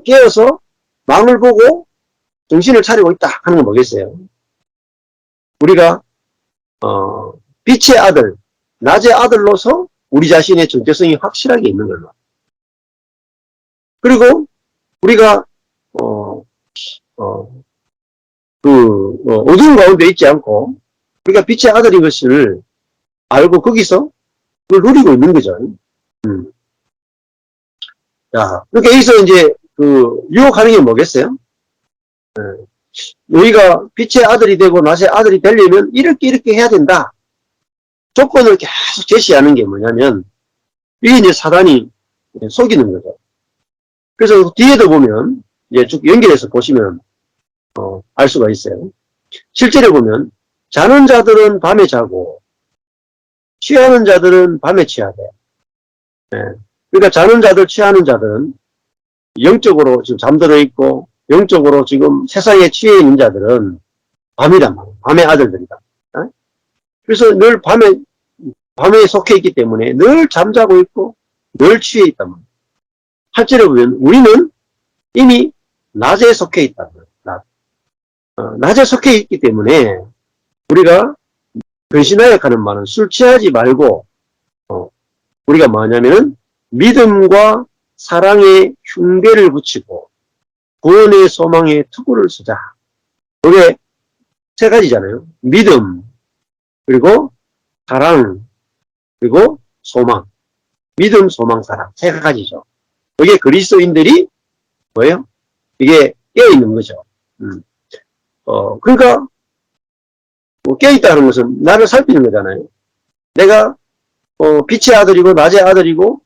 깨어서 망을 보고 정신을 차리고 있다 하는 건 뭐겠어요? 우리가 빛의 아들, 낮의 아들로서 우리 자신의 정체성이 확실하게 있는 걸로. 그리고 우리가 어두운 가운데 있지 않고 우리가 빛의 아들인 것을 알고 거기서 그걸 누리고 있는 거죠. 자, 그러니까 여기서 이제 유혹하는 게 뭐겠어요? 너희가 빛의 아들이 되고 낮의 아들이 되려면 이렇게 해야 된다. 조건을 계속 제시하는 게 뭐냐면 이게 이제 사단이 속이는 거죠. 그래서 뒤에도 보면 이제 쭉 연결해서 보시면 알 수가 있어요. 실제로 보면 자는 자들은 밤에 자고, 취하는 자들은 밤에 취하되. 예. 그러니까 자는 자들, 취하는 자들은 영적으로 지금 잠들어 있고, 영적으로 지금 세상에 취해 있는 자들은 밤이란 말이에요. 밤의 아들들이다. 예? 그래서 늘 밤에 속해 있기 때문에 늘 잠자고 있고, 늘 취해 있단 말이에요. 실제로 보면 우리는 이미 낮에 속해 있단 말이에요. 낮에 속해 있기 때문에 우리가 근신하여 하는 말은 술 취하지 말고 우리가 뭐냐면은 믿음과 사랑의 흉배를 붙이고 구원의 소망의 투구를 쓰자. 이게 세 가지잖아요. 믿음, 그리고 사랑, 그리고 소망. 믿음, 소망, 사랑. 세 가지죠. 이게 그리스도인들이 뭐예요? 이게 깨어있는 거죠. 그러니까 뭐 깨어있다는 것은 나를 살피는 거잖아요. 내가 빛의 아들이고 낮의 아들이고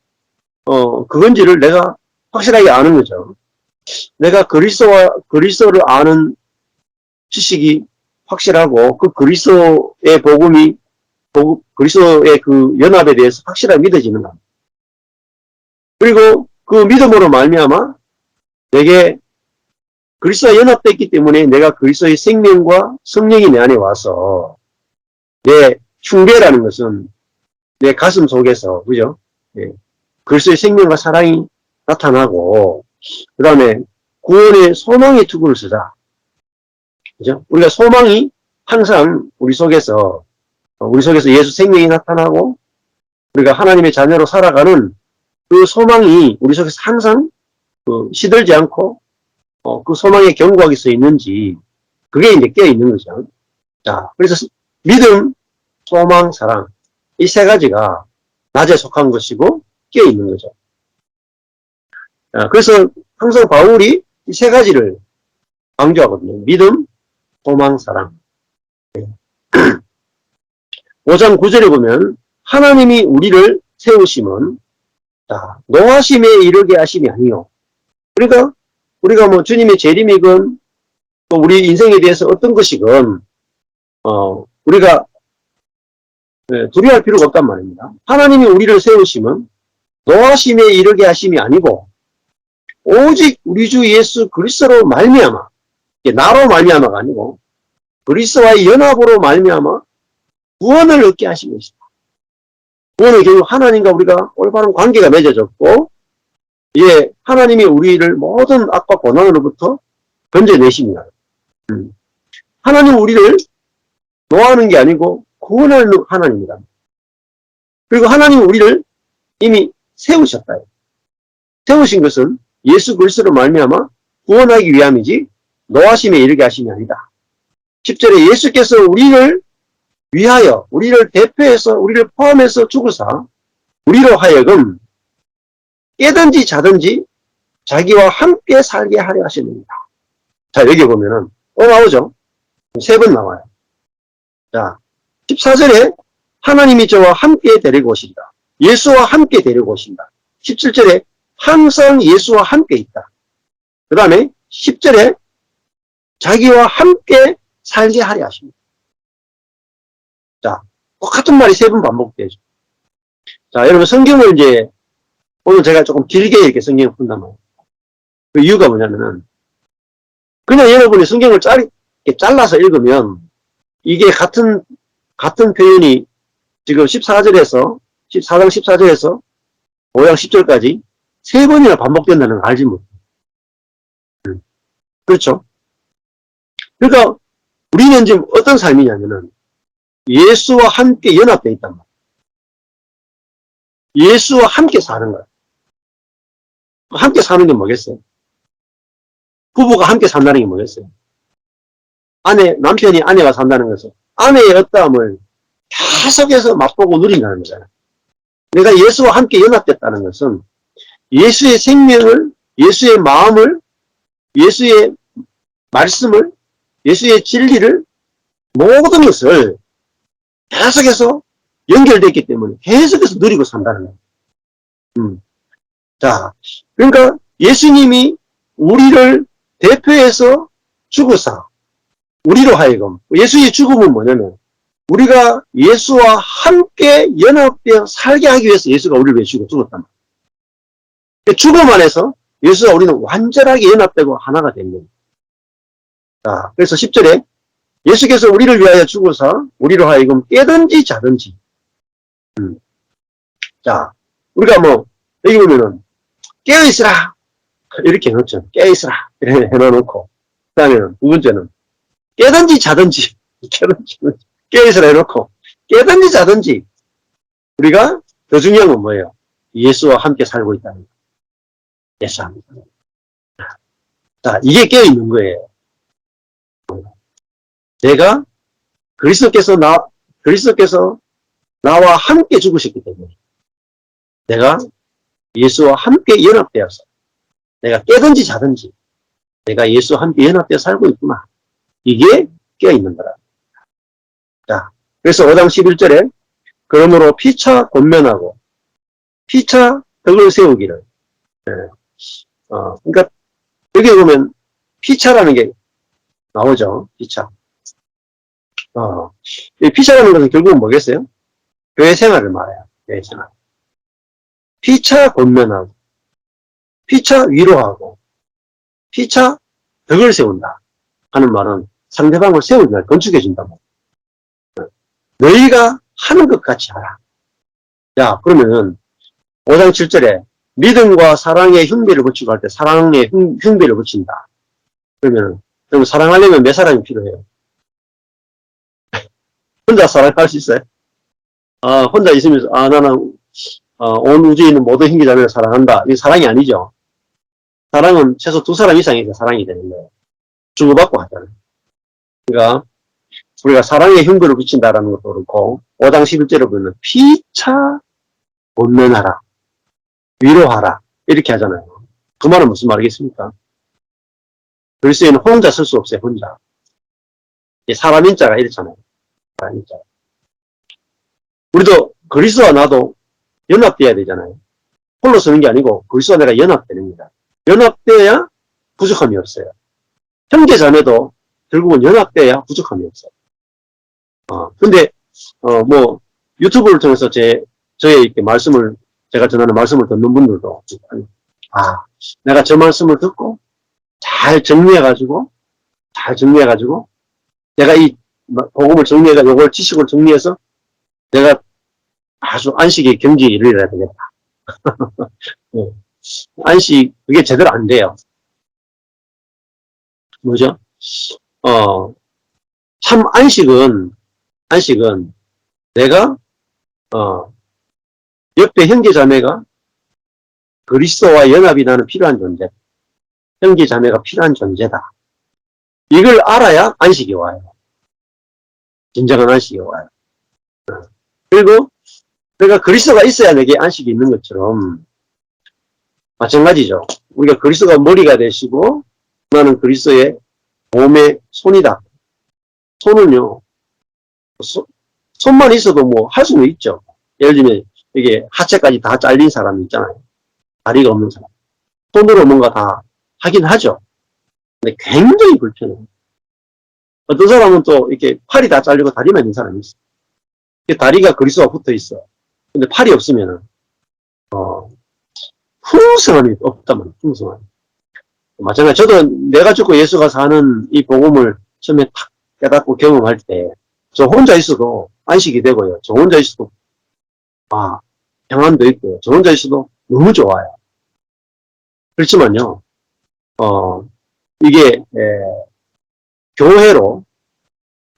그건지를 내가 확실하게 아는 거죠. 내가 그리스도를 아는 지식이 확실하고 그 그리스도의 복음이 그리스도의 그 연합에 대해서 확실하게 믿어지는 겁니다. 그리고 그 믿음으로 말미암아 내게 그리스도와 연합됐기 때문에 내가 그리스도의 생명과 성령이 내 안에 와서 내 흉배라는 것은 내 가슴 속에서, 그죠? 예. 그리스도의 생명과 사랑이 나타나고, 그 다음에 구원의 소망의 투구를 쓰자. 그죠? 우리가 소망이 항상 우리 속에서 예수 생명이 나타나고, 우리가 하나님의 자녀로 살아가는 그 소망이 우리 속에서 항상 시들지 않고, 그 소망에 견고하게 써 있는지, 그게 이제 깨어있는 거죠. 자, 그래서 믿음, 소망, 사랑. 이 세 가지가 낮에 속한 것이고 깨어있는 거죠. 그래서 항상 바울이 이 세 가지를 강조하거든요. 믿음, 소망, 사랑. 5장 9절에 보면 하나님이 우리를 세우심은 노하심에 이르게 하심이 아니요. 그러니까 우리가 뭐 주님의 재림이건 또 우리 인생에 대해서 어떤 것이건 우리가 두려워할 필요가 없단 말입니다. 하나님이 우리를 세우심은 노하심에 이르게 하심이 아니고 오직 우리 주 예수 그리스도로 말미암아, 나로 말미암아가 아니고 그리스도와의 연합으로 말미암아 구원을 얻게 하신 것이다. 구원은 결국 하나님과 우리가 올바른 관계가 맺어졌고, 하나님이 우리를 모든 악과 고난으로부터 건져내십니다. 하나님 우리를 노하는 게 아니고 구원하는 하나님이다. 그리고 하나님 우리를 이미 세우셨다. 세우신 것은 예수 그리스도로 말미암아 구원하기 위함이지 노하심에 이르게 하심이 아니다. 10절에 예수께서 우리를 위하여, 우리를 대표해서, 우리를 포함해서 죽으사 우리로 하여금 깨든지 자든지 자기와 함께 살게 하려 하십니다. 자, 여기 보면은 또 나오죠. 세 번 나와요. 자, 14절에 하나님이 저와 함께 데리고 오신다. 예수와 함께 데리고 오신다. 17절에 항상 예수와 함께 있다. 그 다음에 10절에 자기와 함께 살게 하려 하십니다. 자, 똑같은 말이 세 번 반복되죠. 자, 여러분 성경을 이제 오늘 제가 조금 길게 이렇게 성경을 푼단 말이에요. 그 이유가 뭐냐면은 그냥 여러분이 성경을 잘라서 읽으면 이게 같은 표현이 지금 14장 14절에서 5장 10절까지 세 번이나 반복된다는 걸 알지 못해요. 그렇죠? 그러니까 우리는 지금 어떤 삶이냐면은 예수와 함께 연합되어 있단 말이에요. 예수와 함께 사는 거예요. 함께 사는 게 뭐겠어요? 부부가 함께 산다는 게 뭐겠어요? 남편이 아내와 산다는 것은 아내의 어떠함을 계속해서 맛보고 누린다는 거잖아요. 내가 예수와 함께 연합됐다는 것은 예수의 생명을, 예수의 마음을, 예수의 말씀을, 예수의 진리를, 모든 것을 계속해서 연결됐기 때문에 계속해서 누리고 산다는 거예요. 자, 그러니까 예수님이 우리를 대표해서 죽으사 우리로 하여금 예수의 죽음은 뭐냐면 우리가 예수와 함께 연합되어 살게 하기 위해서 예수가 우리를 위해 죽었단 말이에요. 죽음 안에서 예수와 우리는 완전하게 연합되고 하나가 된 거예요. 자, 그래서 10절에 예수께서 우리를 위하여 죽어서 우리로 하여금 깨든지 자든지. 자, 우리가 뭐 여기 보면은 깨어있으라 이렇게 해놓죠. 깨어있으라 이렇게 해놓고 그 다음에는 두 번째는 깨든지 자든지 깨어있으라 해놓고 깨든지 자든지 우리가 더 중요한 건 뭐예요? 예수와 함께 살고 있다는 거. 예수와 함께. 자, 이게 깨어있는 거예요. 내가 그리스도께서 나와 함께 죽으셨기 때문에 내가 예수와 함께 연합되어서 내가 깨든지 자든지 내가 예수와 함께 연합되어 살고 있구나. 이게 깨어있는 거라. 자, 그래서 5장 11절에 그러므로 피차 권면하고 피차 덕을 세우기를. 그러니까 여기 보면 피차라는 게 나오죠. 피차. 이 피차라는 것은 결국은 뭐겠어요? 교회 생활을 말해요. 교회 생활. 피차 권면하고 피차 위로하고 피차 덕을 세운다 하는 말은 상대방을 세우는 건축해 준다고. 너희가 하는 것 같이 하라. 자, 그러면은 5장 7절에 믿음과 사랑의 흉배를 붙이고 할 때 사랑의 흉배를 붙인다. 그러면 사랑하려면 몇 사람이 필요해요? 혼자 사랑할 수 있어요? 혼자 있으면서 나는 온 우주에 있는 모든 형제자매를 사랑한다. 이게 사랑이 아니죠. 사랑은 최소 두 사람 이상이니까 사랑이 되는 거예요. 주고받고 하잖아요. 그러니까 우리가 사랑의 흉배를 붙인다라는 것도 그렇고 5장 11절에 보면 피차 권면하라. 위로하라. 이렇게 하잖아요. 그 말은 무슨 말이겠습니까? 그리스도인은 혼자 쓸 수 없어요. 혼자. 사람 인자가 이렇잖아요. 사람 인자. 우리도 그리스도와 나도 연합돼야 되잖아요. 홀로 쓰는 게 아니고 그리스도와 내가 연합되는 겁니다. 연합돼야 부족함이 없어요. 형제 자매도 결국은 연합돼야 부족함이 없어요. 근데 뭐 유튜브를 통해서 저의 이렇게 말씀을 제가 전하는 말씀을 듣는 분들도 내가 저 말씀을 듣고 잘 정리해가지고 내가 이 복음을 정리해가지고 이걸 지식을 정리해서 내가 아주 안식의 경지에 이르러야 되겠다. 안식 그게 제대로 안 돼요. 뭐죠? 참 안식은 내가 옆에 형제 자매가 그리스도와 연합이 나는 필요한 존재, 형제 자매가 필요한 존재다. 이걸 알아야 안식이 와요. 진정한 안식이 와요. 그리고 내가 그리스도가 있어야 내게 안식이 있는 것처럼 마찬가지죠. 우리가 그리스도가 머리가 되시고 나는 그리스도의 몸의 손이다. 손은요, 손만 있어도 뭐 할 수는 있죠. 예를 들면 이게 하체까지 다 잘린 사람 있잖아요. 다리가 없는 사람. 손으로 뭔가 다 하긴 하죠. 근데 굉장히 불편해요. 어떤 사람은 또 이렇게 팔이 다 잘리고 다리만 있는 사람이 있어요. 다리가 그리스도와 붙어 있어. 근데 팔이 없으면은 풍성함이 없다면 풍성함. 마찬가지 저도 내가 죽고 예수가 사는 이 복음을 처음에 탁 깨닫고 경험할 때 저 혼자 있어도 안식이 되고요. 저 혼자 있어도 평안도 있고요. 저 혼자 있어도 너무 좋아요. 그렇지만요. 이게 교회로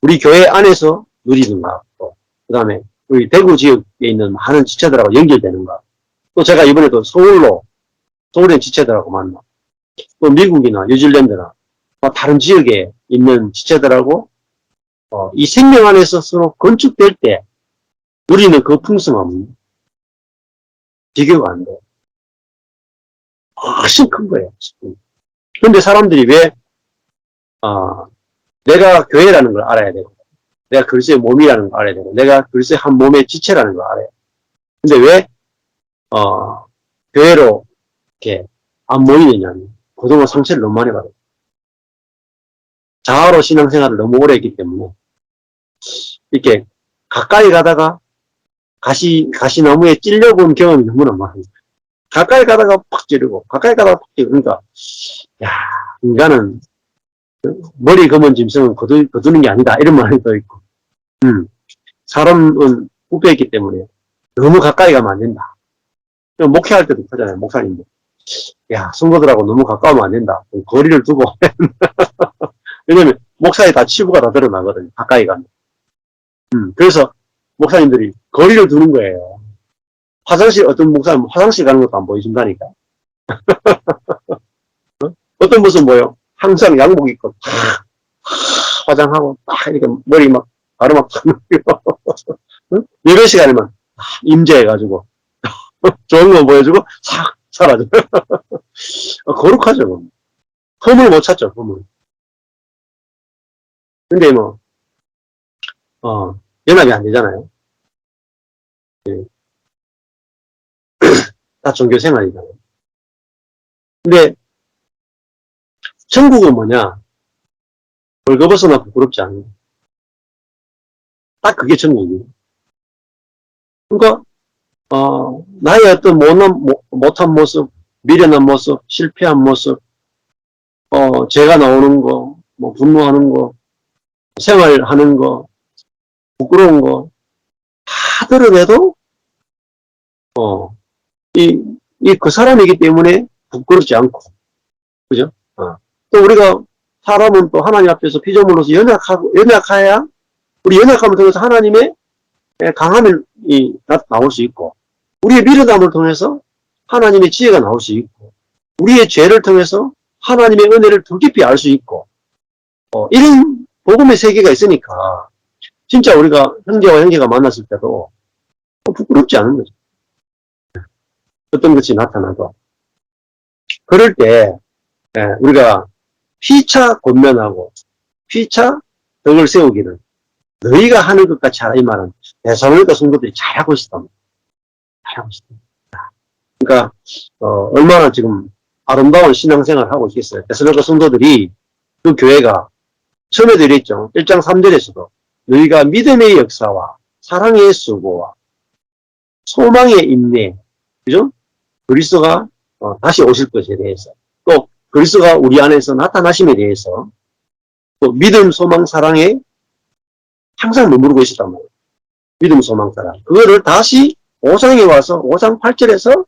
우리 교회 안에서 누리는 것 같고 그 다음에 우리 대구 지역에 있는 많은 지체들하고 연결되는 것. 또 제가 이번에도 서울의 지체들하고 만나. 또 미국이나 뉴질랜드나 다른 지역에 있는 지체들하고 이 생명 안에서 서로 건축될 때 누리는 그 풍성함은 비교가 안 돼요. 훨씬 큰 거예요. 그런데 사람들이 왜 내가 교회라는 걸 알아야 되고 내가 그리스도의 몸이라는 걸 알아야 되고 내가 그리스도의 한 몸의 지체라는 걸 알아요. 근데 왜 교회로 이렇게 안 모이느냐면 그동안 상처를 너무 많이 받아요. 자아로 신앙생활을 너무 오래 했기 때문에, 이렇게 가까이 가다가 가시나무에 찔려본 경험이 너무나 많아요. 가까이 가다가 팍 찌르고, 가까이 가다가 팍 찌르고, 그러니까, 야, 인간은, 머리 검은 짐승은 거두는 게 아니다. 이런 말이 또 있고, 사람은 부패했기 때문에 너무 가까이 가면 안 된다. 목회할 때도 그러잖아요, 목사님들. 야, 성도들하고 너무 가까우면 안 된다. 거리를 두고. 왜냐면, 목사에 다 치부가 다 드러나거든요, 가까이 가면. 그래서, 목사님들이 거리를 두는 거예요. 어떤 목사님 화장실 가는 것도 안 보여준다니까. 어떤 모습 뭐예요? 항상 양복 입고, 화장하고, 딱 이렇게 머리 막, 바로 막, 예배 시간에만 임재해가지고, 좋은 거 보여주고, 싹 사라져. 거룩하죠. 허물 못 찾죠, 허물. 근데 뭐, 연합이 안 되잖아요. 예. 다 종교 생활이잖아요. 근데, 천국은 뭐냐? 벌거벗어나 부끄럽지 않은 거. 딱 그게 천국이에요. 그러니까, 나의 어떤 못한 모습, 미련한 모습, 실패한 모습, 죄가 나오는 거, 뭐, 분노하는 거, 생활하는 거, 부끄러운 거, 다 드러내도, 그 사람이기 때문에 부끄럽지 않고, 그죠? 또 우리가, 사람은 또 하나님 앞에서 피조물로서 연약해야, 우리 연약함을 통해서 하나님의 강함이 나올 수 있고, 우리의 미련함을 통해서 하나님의 지혜가 나올 수 있고, 우리의 죄를 통해서 하나님의 은혜를 더 깊이 알 수 있고, 이런 복음의 세계가 있으니까, 진짜 우리가 형제와 형제가 만났을 때도 부끄럽지 않은 거죠. 어떤 것이 나타나도. 그럴 때, 우리가 피차 권면하고, 피차 덕을 세우기를, 너희가 하는 것 같이 하라 이 말은, 데살로니가 성도들이 잘하고 있었답니다. 잘하고 있습니다. 그러니까, 얼마나 지금 아름다운 신앙생활을 하고 있겠어요. 데살로니가 성도들이, 그 교회가, 처음에도 이랬죠. 1장 3절에서도, 너희가 믿음의 역사와 사랑의 수고와 소망의 인내, 그죠? 그리스도가 다시 오실 것에 대해서, 또 그리스도가 우리 안에서 나타나심에 대해서, 또 믿음, 소망, 사랑에 항상 머무르고 있었단 말이에요. 믿음, 소망, 사랑. 그거를 다시 5장에 와서 5장 8절에서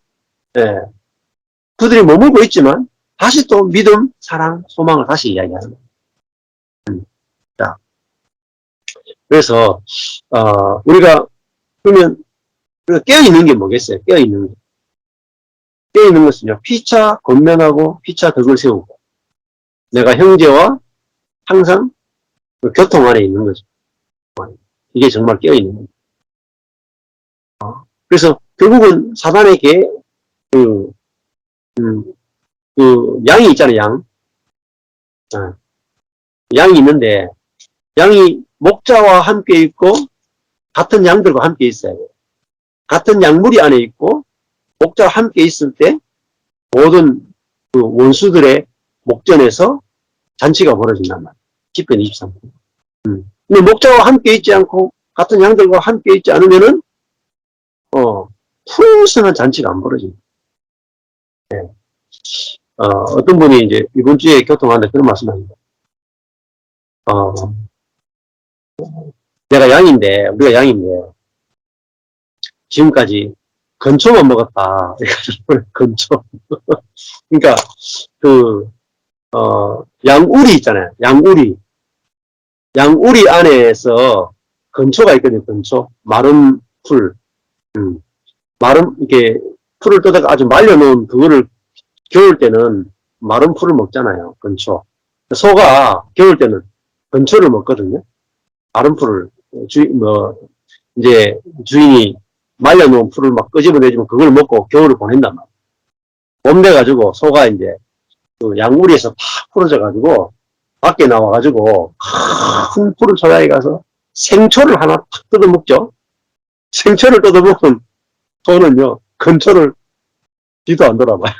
그들이 머물고 있지만 다시 또 믿음, 사랑, 소망을 다시 이야기하는 거예요. 자, 그래서 우리가 그러면 깨어있는 게 뭐겠어요? 깨어있는 게. 깨어있는 것은요, 피차 권면하고 피차 덕을 세우고 내가 형제와 항상 그 교통 안에 있는 거죠. 이게 정말 깨어있는 거죠. 그래서 결국은 사단에게 그 양이 있잖아요, 양. 양이 있는데 양이 목자와 함께 있고 같은 양들과 함께 있어야 돼요. 같은 양무리 안에 있고 목자와 함께 있을 때 모든 그 원수들의 목전에서 잔치가 벌어진단 말이에요. 10편 23편. 근데 목자와 함께 있지 않고 같은 양들과 함께 있지 않으면은 풍성한 잔치가 안 벌어집니다. 네. 어떤 분이 이제 이번 주에 교통하는데 그런 말씀합니다. 우리가 양인데 지금까지 건초만 먹었다. 건초. 그러니까 양우리 있잖아요. 양우리 안에서 건초가 있거든요. 건초. 마른 풀. 이렇게 풀을 뜯어가 아주 말려놓은 그거를 겨울 때는 마른 풀을 먹잖아요. 건초. 소가 겨울 때는 건초를 먹거든요. 마른 풀을, 이제 주인이 말려놓은 풀을 막 끄집어내주면 그걸 먹고 겨울을 보낸단 말이에요. 봄 돼가지고 소가 이제 그 양우리에서 팍 풀어져가지고 밖에 나와가지고 큰 풀을 소야에 가서 생초를 하나 탁 뜯어먹죠. 생초를 뜯어먹으면 소는요, 근처를 뒤도 안 돌아봐요.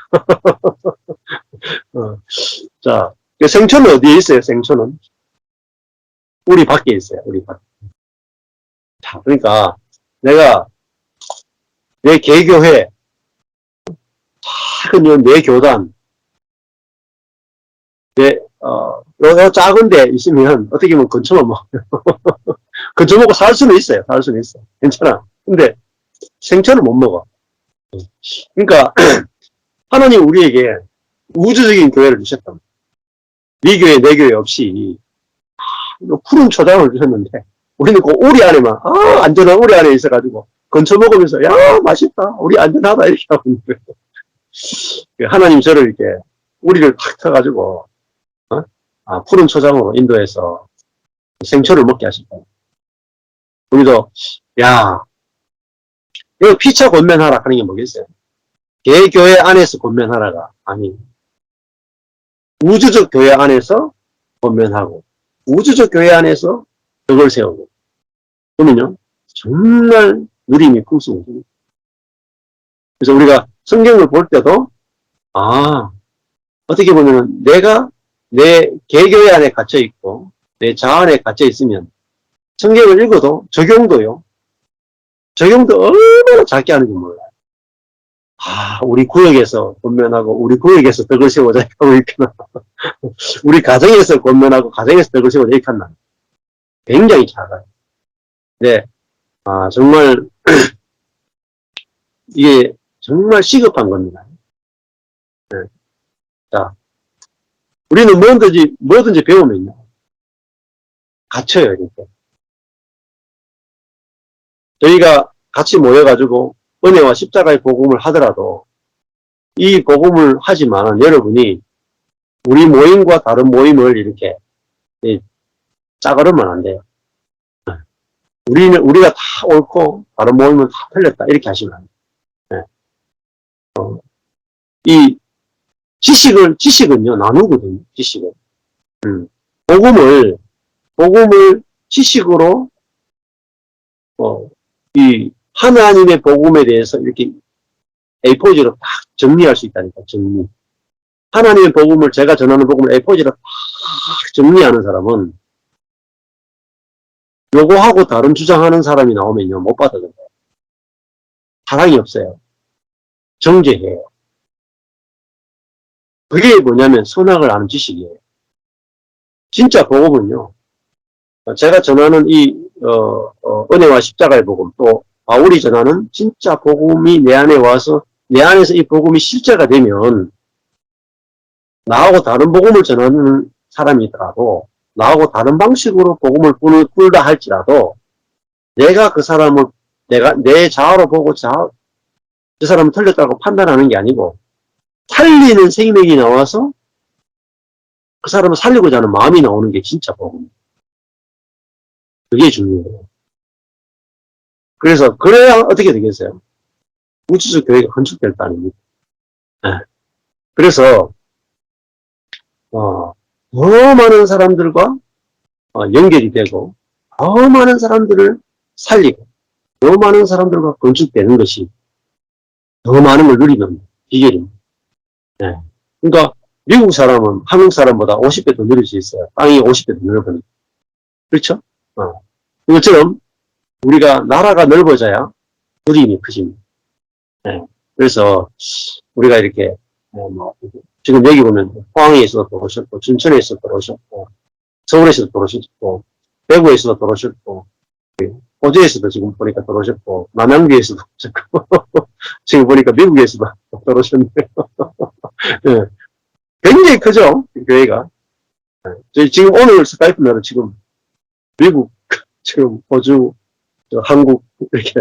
자, 생초는 어디에 있어요, 생초는? 우리 밖에 있어요. 우리 밖에. 자, 그러니까 내가 내 개교회, 작은 내 교단, 요 작은 데 있으면 어떻게 보면 근처만 먹어요. 근처 먹고 살 수는 있어요. 살 수는 있어. 괜찮아. 근데 생처는 못 먹어. 그러니까 하나님 우리에게 우주적인 교회를 주셨단 말이에요. 네 교회, 내 교회 없이 푸른 초장을 주셨는데 우리는 그 우리 안에만 안전한 우리 안에 있어가지고 건져 먹으면서 야 맛있다 우리 안전하다 이렇게 하고 있는 거예요. 하나님 저를 이렇게 우리를 탁 터가지고 푸른 초장으로 인도해서 생초를 먹게 하셨다. 우리도 야 이거 피차 권면하라 하는 게 뭐겠어요? 개교회 안에서 권면하라가 아니 우주적 교회 안에서 권면하고 우주적 교회 안에서 덕을 세우고 그러면요 정말 누림이 풍성해집니다. 그래서 우리가 성경을 볼 때도 어떻게 보면은 내가 내 개교회 안에 갇혀 있고 내 자안에 갇혀 있으면 성경을 읽어도 적용도 얼마나 작게 하는지 몰라요. 우리 구역에서 권면하고 우리 구역에서 덕을 세우자 하고 이렇게 우리 가정에서 권면하고 가정에서 덕을 세우자 이렇게 한다. 굉장히 작아요. 네, 정말 이게 정말 시급한 겁니다. 네. 자, 우리는 뭐든지 배우면요 갇혀요 이렇게. 저희가 같이 모여가지고 은혜와 십자가의 복음을 하더라도 이 복음을 하지만 여러분이 우리 모임과 다른 모임을 이렇게 짜그러면 안 돼요. 우리가 다 옳고 다른 모임은 다 틀렸다 이렇게 하시면 안 돼요. 이 지식은요 나누거든요. 지식은 복음을 지식으로 이 하나님의 복음에 대해서 이렇게 A4지로 딱 정리할 수 있다니까 정리. 하나님의 복음을 제가 전하는 복음을 A4지로 딱 정리하는 사람은 요거하고 다른 주장하는 사람이 나오면요 못 받아들여요. 사랑이 없어요. 정죄해요. 그게 뭐냐면 선악을 아는 지식이에요. 진짜 복음은요. 제가 전하는 이 은혜와 십자가의 복음 또 바울이 전하는 진짜 복음이 내 안에 와서 내 안에서 이 복음이 실제가 되면 나하고 다른 복음을 전하는 사람이 있더라도 나하고 다른 방식으로 복음을 꿀다 할지라도 내가 그 사람을 내 자아로 보고 그 사람은 틀렸다고 판단하는 게 아니고 살리는 생명이 나와서 그 사람을 살리고자 하는 마음이 나오는 게 진짜 복음이에요. 그게 중요해요. 그래서 그래야 어떻게 되겠어요? 우주적 교회가 건축될 거 아닙니까? 네. 그래서 더 많은 사람들과 연결이 되고 더 많은 사람들을 살리고 더 많은 사람들과 건축되는 것이 더 많은 걸 누리는 비결입니다. 네. 그러니까 미국 사람은 한국 사람보다 50배 더 누릴 수 있어요. 땅이 50배 더 넓으니까. 그렇죠? 이것처럼 우리가 나라가 넓어져야 누림이 커집니다. 네. 그래서 우리가 이렇게 지금 여기 보면 포항에서도 들어오셨고 춘천에서도 들어오셨고 서울에서도 들어오셨고 대구에서도 들어오셨고 호주에서도 지금 보니까 들어오셨고 남양주에서도 들어오셨고 지금 보니까 미국에서도 들어오셨네요. 네. 굉장히 크죠 교회가. 네. 저희 지금 오늘 스카이프면 지금 미국 지금 호주 한국 이렇게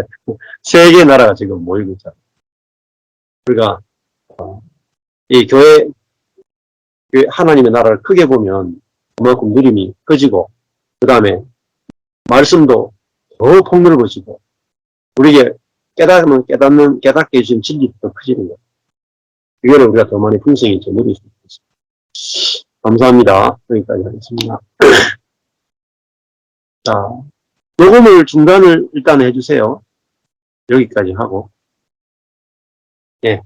세 개 나라가 지금 모이고 있잖아요. 그러니까 이 교회 하나님의 나라를 크게 보면 그만큼 누림이 커지고 그 다음에 말씀도 더 폭넓어지고 우리에게 깨달으면 깨닫게 해주신 진리도 더 커지는 거예요. 이거를 우리가 더 많이 풍성히 누릴 수 있습니다. 감사합니다. 여기까지 하겠습니다. 자, 녹음을 중단을 일단 해주세요. 여기까지 하고. 예.